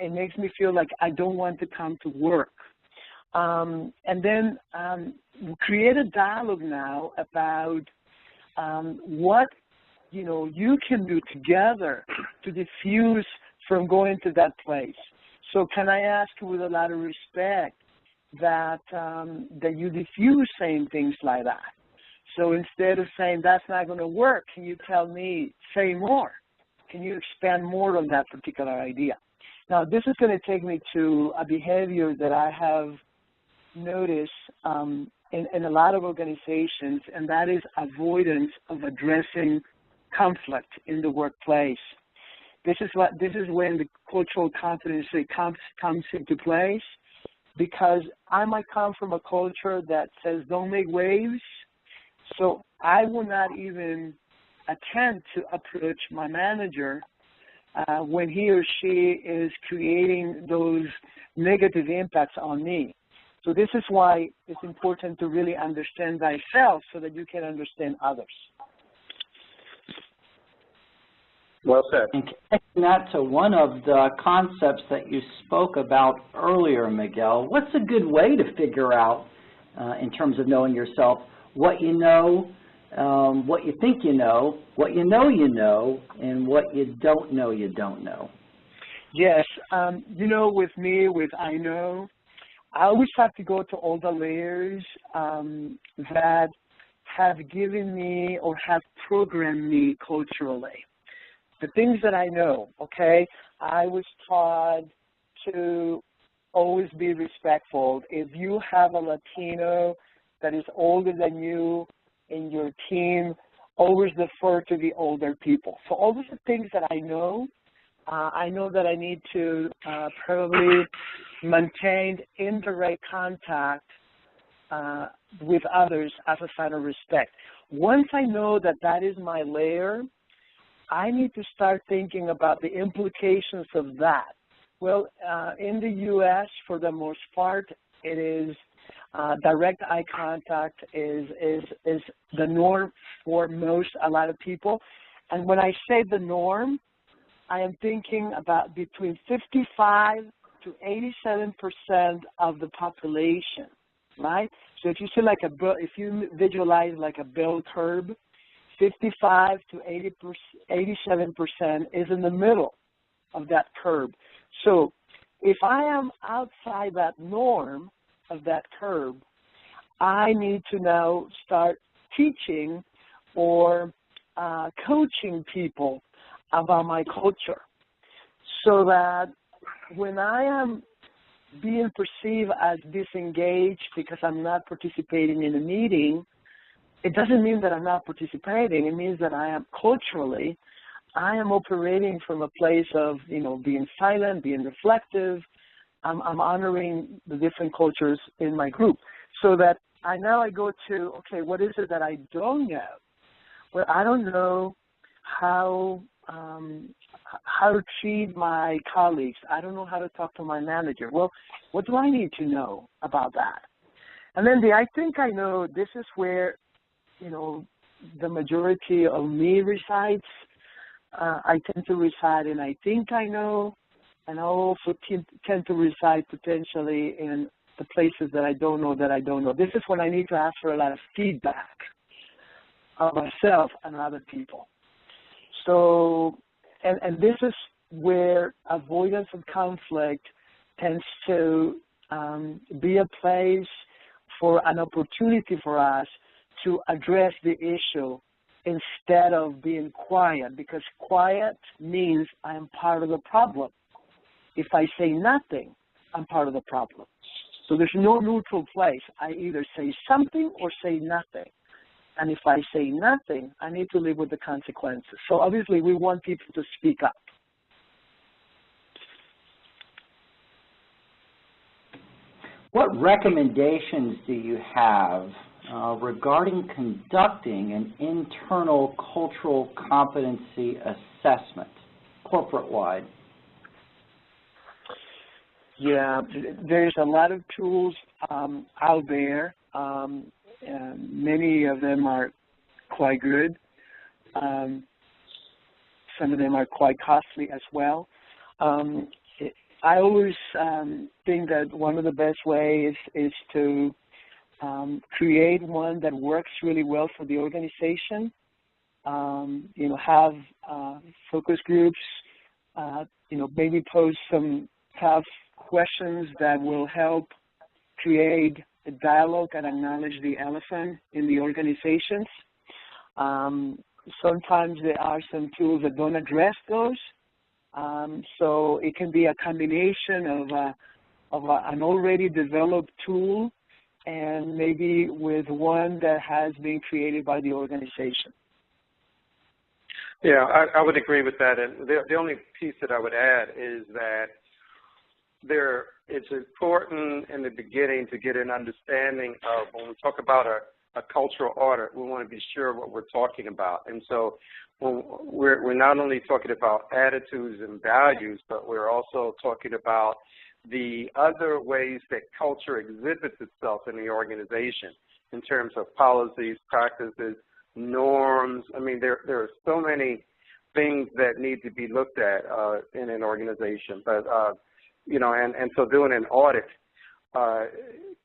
It makes me feel like I don't want to come to work. And then create a dialogue now about what you can do together to diffuse from going to that place. So can I ask you with a lot of respect that you diffuse saying things like that? So instead of saying that's not going to work, can you tell me, say more? Can you expand more on that particular idea? Now, this is going to take me to a behavior that I have noticed in a lot of organizations, and that is avoidance of addressing conflict in the workplace. This is when the cultural competency comes into place, because I might come from a culture that says don't make waves, so I will not even attempt to approach my manager when he or she is creating those negative impacts on me. So this is why it's important to really understand thyself so that you can understand others. Well said. And connecting that to one of the concepts that you spoke about earlier, Miguel, what's a good way to figure out, in terms of knowing yourself, what you know, what you think you know, what you know, and what you don't know you don't know? Yes, you know, with me, with I know, I always have to go to all the layers that have given me or have programmed me culturally. The things that I know, okay, I was taught to always be respectful. If you have a Latino that is older than you in your team, always defer to the older people. So all of the things that I know that I need to probably maintain indirect contact with others as a sign of respect. Once I know that that is my layer, I need to start thinking about the implications of that. Well, in the U.S., for the most part, it is direct eye contact is the norm for a lot of people. And when I say the norm, I am thinking about between 55 to 87% of the population, right? So if you see if you visualize like a bell curve, 55 to 87% is in the middle of that curve. So if I am outside that norm of that curve, I need to now start teaching or coaching people about my culture so that when I am being perceived as disengaged because I'm not participating in a meeting, it doesn't mean that I'm not participating. It means that I am culturally, I am operating from a place of, being silent, being reflective. I'm honoring the different cultures in my group so that I go to, okay, what is it that I don't know? Well, I don't know how to treat my colleagues. I don't know how to talk to my manager. Well, what do I need to know about that? And then I think I know, this is where, the majority of me resides. I tend to reside in I think I know, and I also tend to reside potentially in the places that I don't know that I don't know. This is when I need to ask for a lot of feedback of myself and other people. So, and this is where avoidance of conflict tends to be a place for an opportunity for us to address the issue instead of being quiet, because quiet means I am part of the problem. If I say nothing, I'm part of the problem. So there's no neutral place. I either say something or say nothing. And if I say nothing, I need to live with the consequences. So obviously we want people to speak up. What recommendations do you have regarding conducting an internal cultural competency assessment, corporate-wide? Yeah, there's a lot of tools out there. Many of them are quite good. Some of them are quite costly as well. I always think that one of the best ways is to create one that works really well for the organization. Have focus groups, maybe pose some tough questions that will help create a dialogue and acknowledge the elephant in the organizations. Sometimes there are some tools that don't address those. So it can be a combination of an already developed tool and maybe with one that has been created by the organization. Yeah, I would agree with that. And the only piece that I would add is that it's important in the beginning to get an understanding of, when we talk about a cultural audit, we want to be sure what we're talking about. And so we're not only talking about attitudes and values, but we're also talking about the other ways that culture exhibits itself in the organization in terms of policies, practices, norms. I mean, there are so many things that need to be looked at in an organization. But, you know, and so doing an audit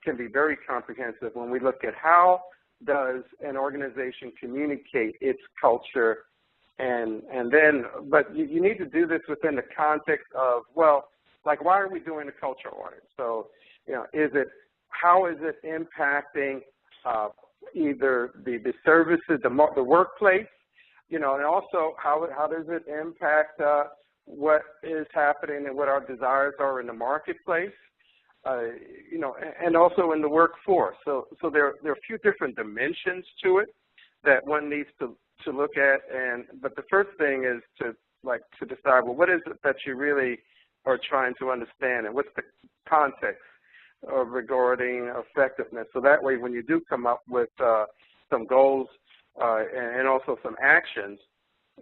can be very comprehensive when we look at how does an organization communicate its culture, and then, but you need to do this within the context of, well, like, why are we doing a culture audit? So, you know, how is it impacting either the services, the workplace, you know, and also how does it impact what is happening and what our desires are in the marketplace, you know, and also in the workforce. So there are a few different dimensions to it that one needs to look at. But the first thing is to decide, well, what is it that you really are trying to understand, and what's the context regarding effectiveness? So that way, when you do come up with some goals and also some actions,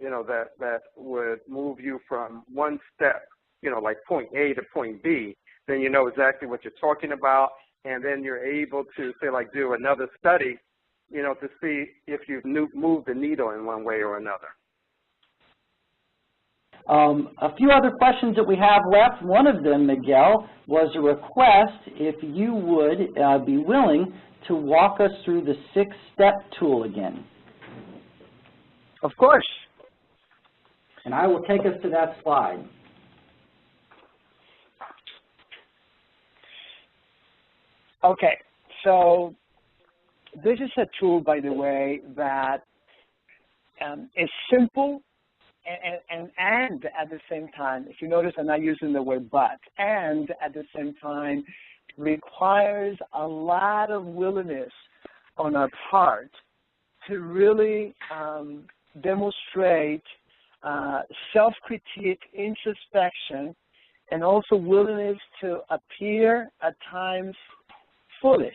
you know, that would move you from one step, you know, like point A to point B, then you know exactly what you're talking about, and then you're able to, say, like, do another study, you know, to see if you've moved the needle in one way or another. A few other questions that we have left. One of them, Miguel, was a request if you would be willing to walk us through the 6-step tool again. Of course. And I will take us to that slide. Okay, so this is a tool, by the way, that is simple and at the same time, if you notice, I'm not using the word but, and at the same time requires a lot of willingness on our part to really demonstrate self-critique, introspection, and also willingness to appear at times foolish.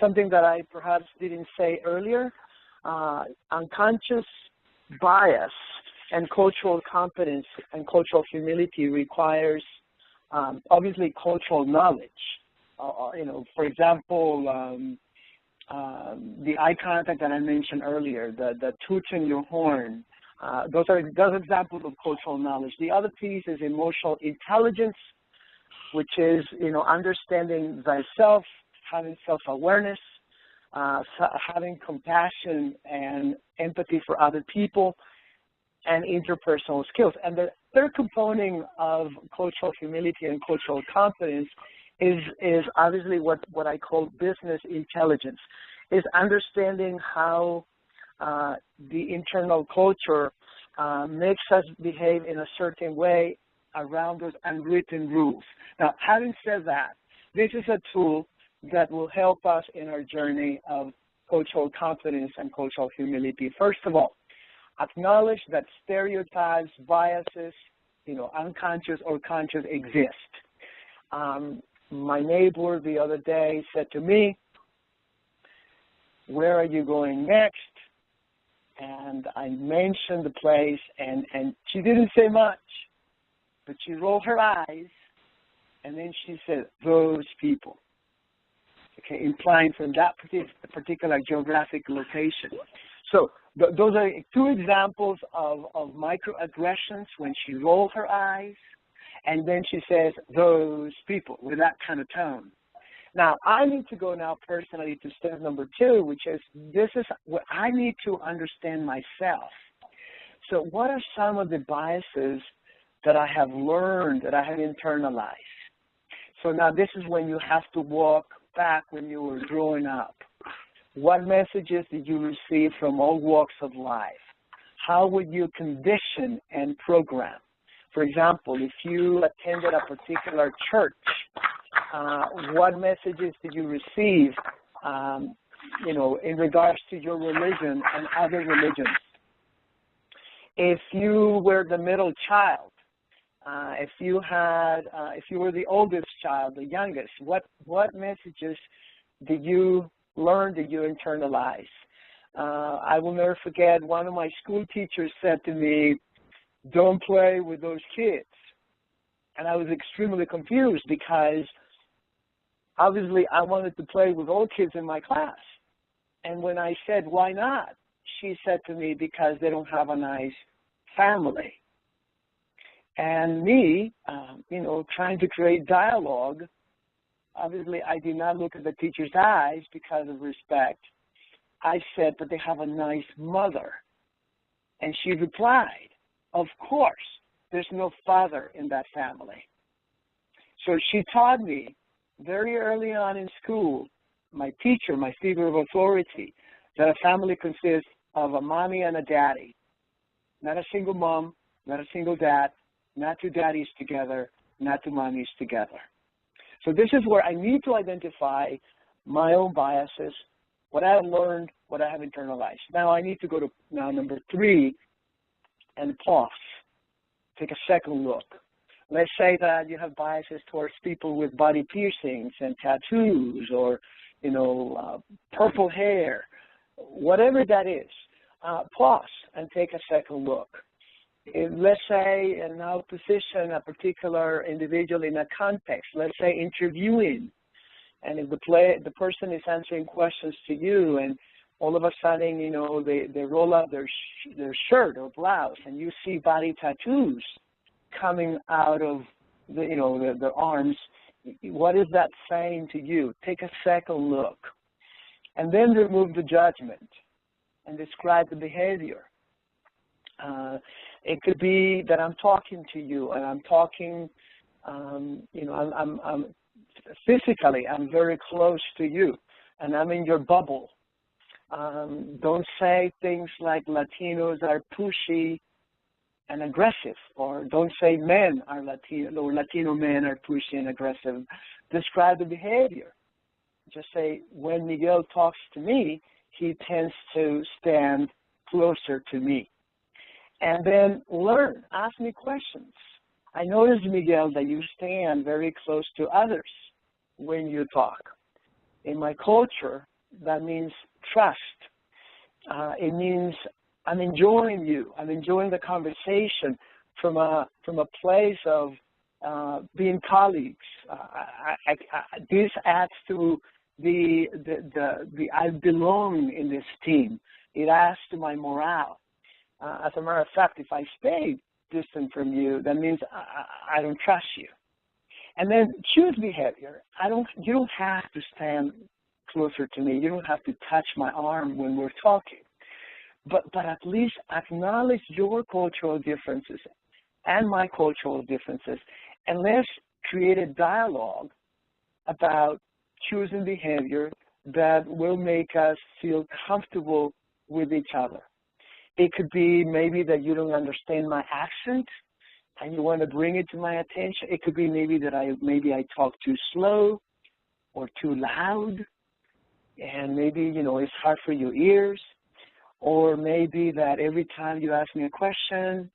Something that I perhaps didn't say earlier, unconscious bias and cultural competence and cultural humility requires obviously cultural knowledge. You know, for example, the eye contact that I mentioned earlier, the tooting your horn, those are examples of cultural knowledge. The other piece is emotional intelligence, which is, you know, understanding thyself, having self-awareness, having compassion and empathy for other people, and interpersonal skills. And the third component of cultural humility and cultural competence is obviously what I call business intelligence, is understanding how the internal culture makes us behave in a certain way around those unwritten rules. Now, having said that, this is a tool that will help us in our journey of cultural competence and cultural humility. First of all, acknowledge that stereotypes, biases, you know, unconscious or conscious exist. My neighbor the other day said to me, "Where are you going next?" And I mentioned the place, and she didn't say much, but she rolled her eyes, and then she said, "Those people." Okay, implying from that particular geographic location. So those are two examples of microaggressions when she rolled her eyes, and then she says, "Those people," with that kind of tone. Now, I need to go now personally to step number 2, which is, this is what I need to understand myself. So what are some of the biases that I have learned, that I have internalized? So now this is when you have to walk back when you were growing up. What messages did you receive from all walks of life? How would you condition and program? For example, if you attended a particular church, what messages did you receive, you know, in regards to your religion and other religions? If you were the middle child, if you were the oldest child, the youngest, what messages did you learn, did you internalize? I will never forget, one of my school teachers said to me, "Don't play with those kids." And I was extremely confused because obviously I wanted to play with all kids in my class. And when I said, why not? She said to me, because they don't have a nice family. And me, trying to create dialogue, obviously I did not look at the teacher's eyes because of respect. I said, but they have a nice mother. And she replied, of course, there's no father in that family. So she taught me very early on in school, my teacher, my figure of authority, that a family consists of a mommy and a daddy, not a single mom, not a single dad, not two daddies together, not two mommies together. So this is where I need to identify my own biases, what I have learned, what I have internalized. Now I need to go to number 3 and pause. Take a second look. Let's say that you have biases towards people with body piercings and tattoos or, purple hair, whatever that is. Pause and take a second look. Let's say, and now position a particular individual in a context. Let's say interviewing, and if the person is answering questions to you, and all of a sudden, they roll up their shirt or blouse, and you see body tattoos coming out of their arms. What is that saying to you? Take a second look, and then remove the judgment and describe the behavior. It could be that I'm talking to you, and I'm talking, I'm physically, I'm very close to you, and I'm in your bubble. Don't say things like Latinos are pushy and aggressive, or don't say men are Latino, or Latino men are pushy and aggressive. Describe the behavior. Just say, when Miguel talks to me, he tends to stand closer to me. And then learn, ask me questions. I noticed, Miguel, that you stand very close to others when you talk. In my culture, that means trust. It means I'm enjoying you. I'm enjoying the conversation from a place of being colleagues. This adds to the I belong in this team. It adds to my morale. As a matter of fact, if I stay distant from you, that means I don't trust you. And then choose behavior. You don't have to stand closer to me. You don't have to touch my arm when we're talking. But at least acknowledge your cultural differences and my cultural differences, and let's create a dialogue about choosing behavior that will make us feel comfortable with each other. It could be maybe that you don't understand my accent and you want to bring it to my attention. It could be maybe that I talk too slow or too loud, and maybe, it's hard for your ears. Or maybe that every time you ask me a question,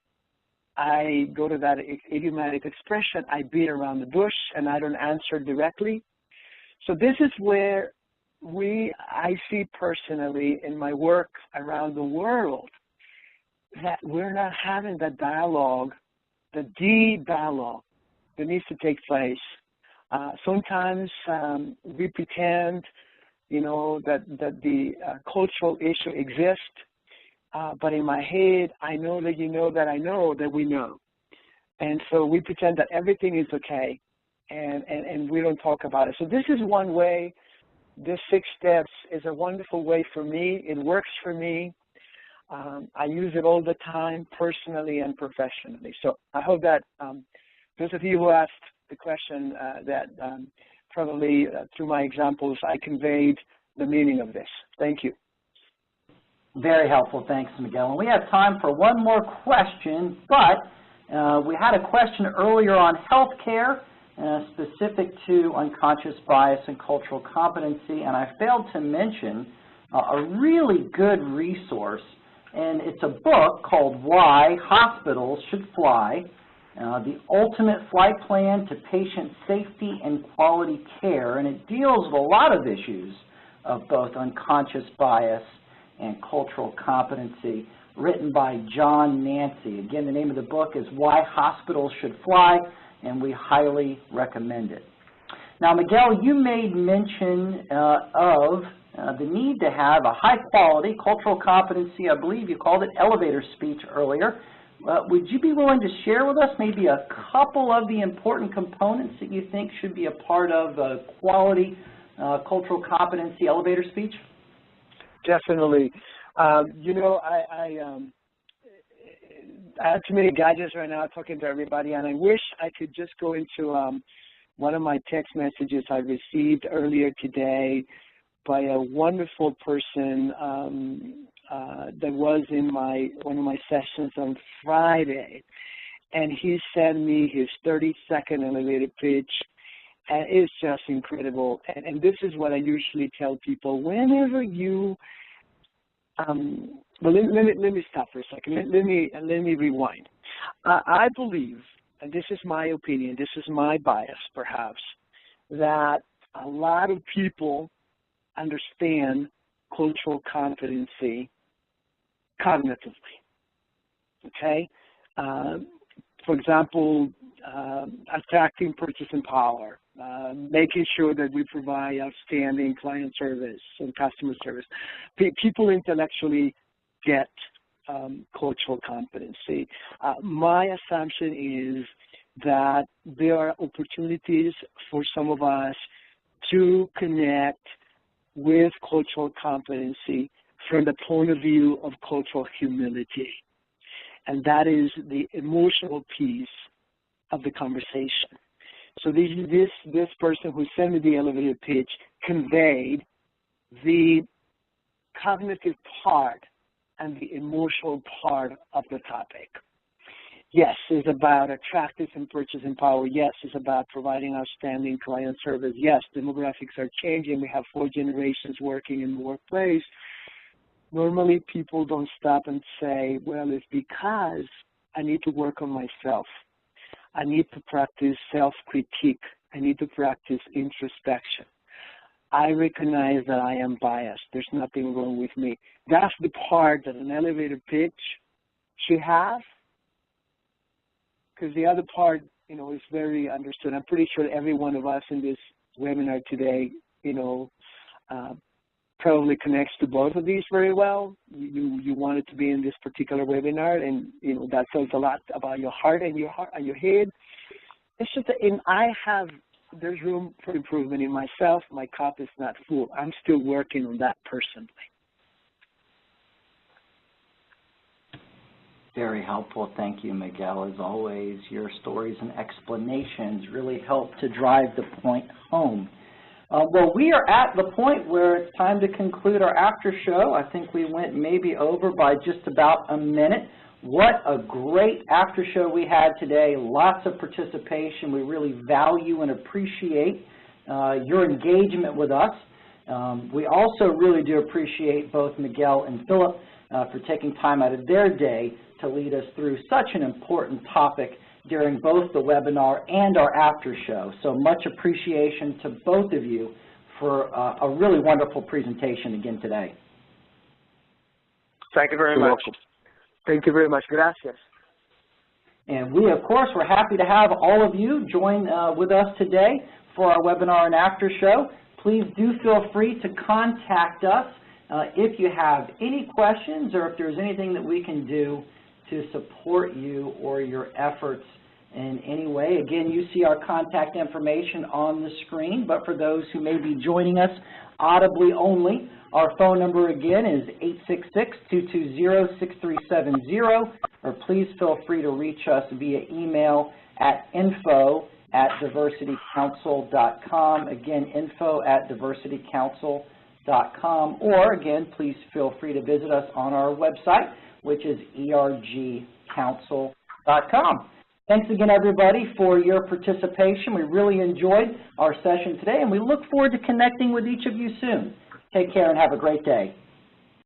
I go to that idiomatic expression, I beat around the bush and I don't answer directly. So this is where I see personally in my work around the world that we're not having that dialogue, the deep dialogue that needs to take place. Sometimes we pretend, that the cultural issue exists, but in my head, I know that you know that I know that we know. And so we pretend that everything is okay, and we don't talk about it. So this is one way. This 6 steps is a wonderful way for me. It works for me. I use it all the time, personally and professionally. So I hope that those of you who asked the question that probably through my examples, I conveyed the meaning of this. Thank you. Very helpful. Thanks, Miguel. And we have time for one more question, but we had a question earlier on healthcare, specific to unconscious bias and cultural competency, and I failed to mention a really good resource, and it's a book called Why Hospitals Should Fly, The Ultimate Flight Plan to Patient Safety and Quality Care, and it deals with a lot of issues of both unconscious bias and cultural competency, written by John Nancy. Again, the name of the book is Why Hospitals Should Fly. and we highly recommend it. Now, Miguel, you made mention of the need to have a high-quality cultural competency, I believe you called it elevator speech earlier. Would you be willing to share with us maybe a couple of the important components that you think should be a part of quality cultural competency elevator speech? Definitely. You know, I have too many gadgets right now talking to everybody, and I wish I could just go into one of my text messages I received earlier today by a wonderful person that was in one of my sessions on Friday, and he sent me his 30-second elevator pitch, and it's just incredible. And this is what I usually tell people: whenever you, well, let me stop for a second. Let me rewind. I believe, and this is my opinion, this is my bias, perhaps, that a lot of people understand cultural competency cognitively, okay? For example, attracting purchasing power, making sure that we provide outstanding client service and customer service. People intellectually get cultural competency. My assumption is that there are opportunities for some of us to connect with cultural competency from the point of view of cultural humility. And that is the emotional piece of the conversation. So this person who sent me the elevator pitch conveyed the cognitive part and the emotional part of the topic. Yes, it's about attractive and purchasing power. Yes, it's about providing outstanding client service. Yes, demographics are changing. We have 4 generations working in the workplace. Normally, people don't stop and say, well, it's because I need to work on myself. I need to practice self-critique. I need to practice introspection. I recognize that I am biased. There's nothing wrong with me. That's the part that an elevator pitch should have, because the other part, you know, is very understood. I'm pretty sure every one of us in this webinar today, you know, probably connects to both of these very well. You wanted to be in this particular webinar, and you know that says a lot about your heart and your head. It's just that there's room for improvement in myself. My cup is not full. I'm still working on that personally. Very helpful. Thank you, Miguel. As always, your stories and explanations really help to drive the point home. Well, we are at the point where it's time to conclude our after show. I think we went maybe over by just about a minute. What a great after show we had today. Lots of participation. We really value and appreciate your engagement with us. We also really do appreciate both Miguel and Philip for taking time out of their day to lead us through such an important topic during both the webinar and our after show. So much appreciation to both of you for a really wonderful presentation again today. Thank you very You're much. welcome. Thank you very much. Gracias. And we, of course, we're happy to have all of you join with us today for our webinar and after show. Please do feel free to contact us if you have any questions or if there's anything that we can do to support you or your efforts in any way. Again, you see our contact information on the screen, but for those who may be joining us audibly only, our phone number again is 866-220-6370, or please feel free to reach us via email at info@diversitycouncil.com. Again, info@diversitycouncil.com, or again, please feel free to visit us on our website, which is ergcouncil.com. Thanks again, everybody, for your participation. We really enjoyed our session today, and we look forward to connecting with each of you soon. Take care and have a great day.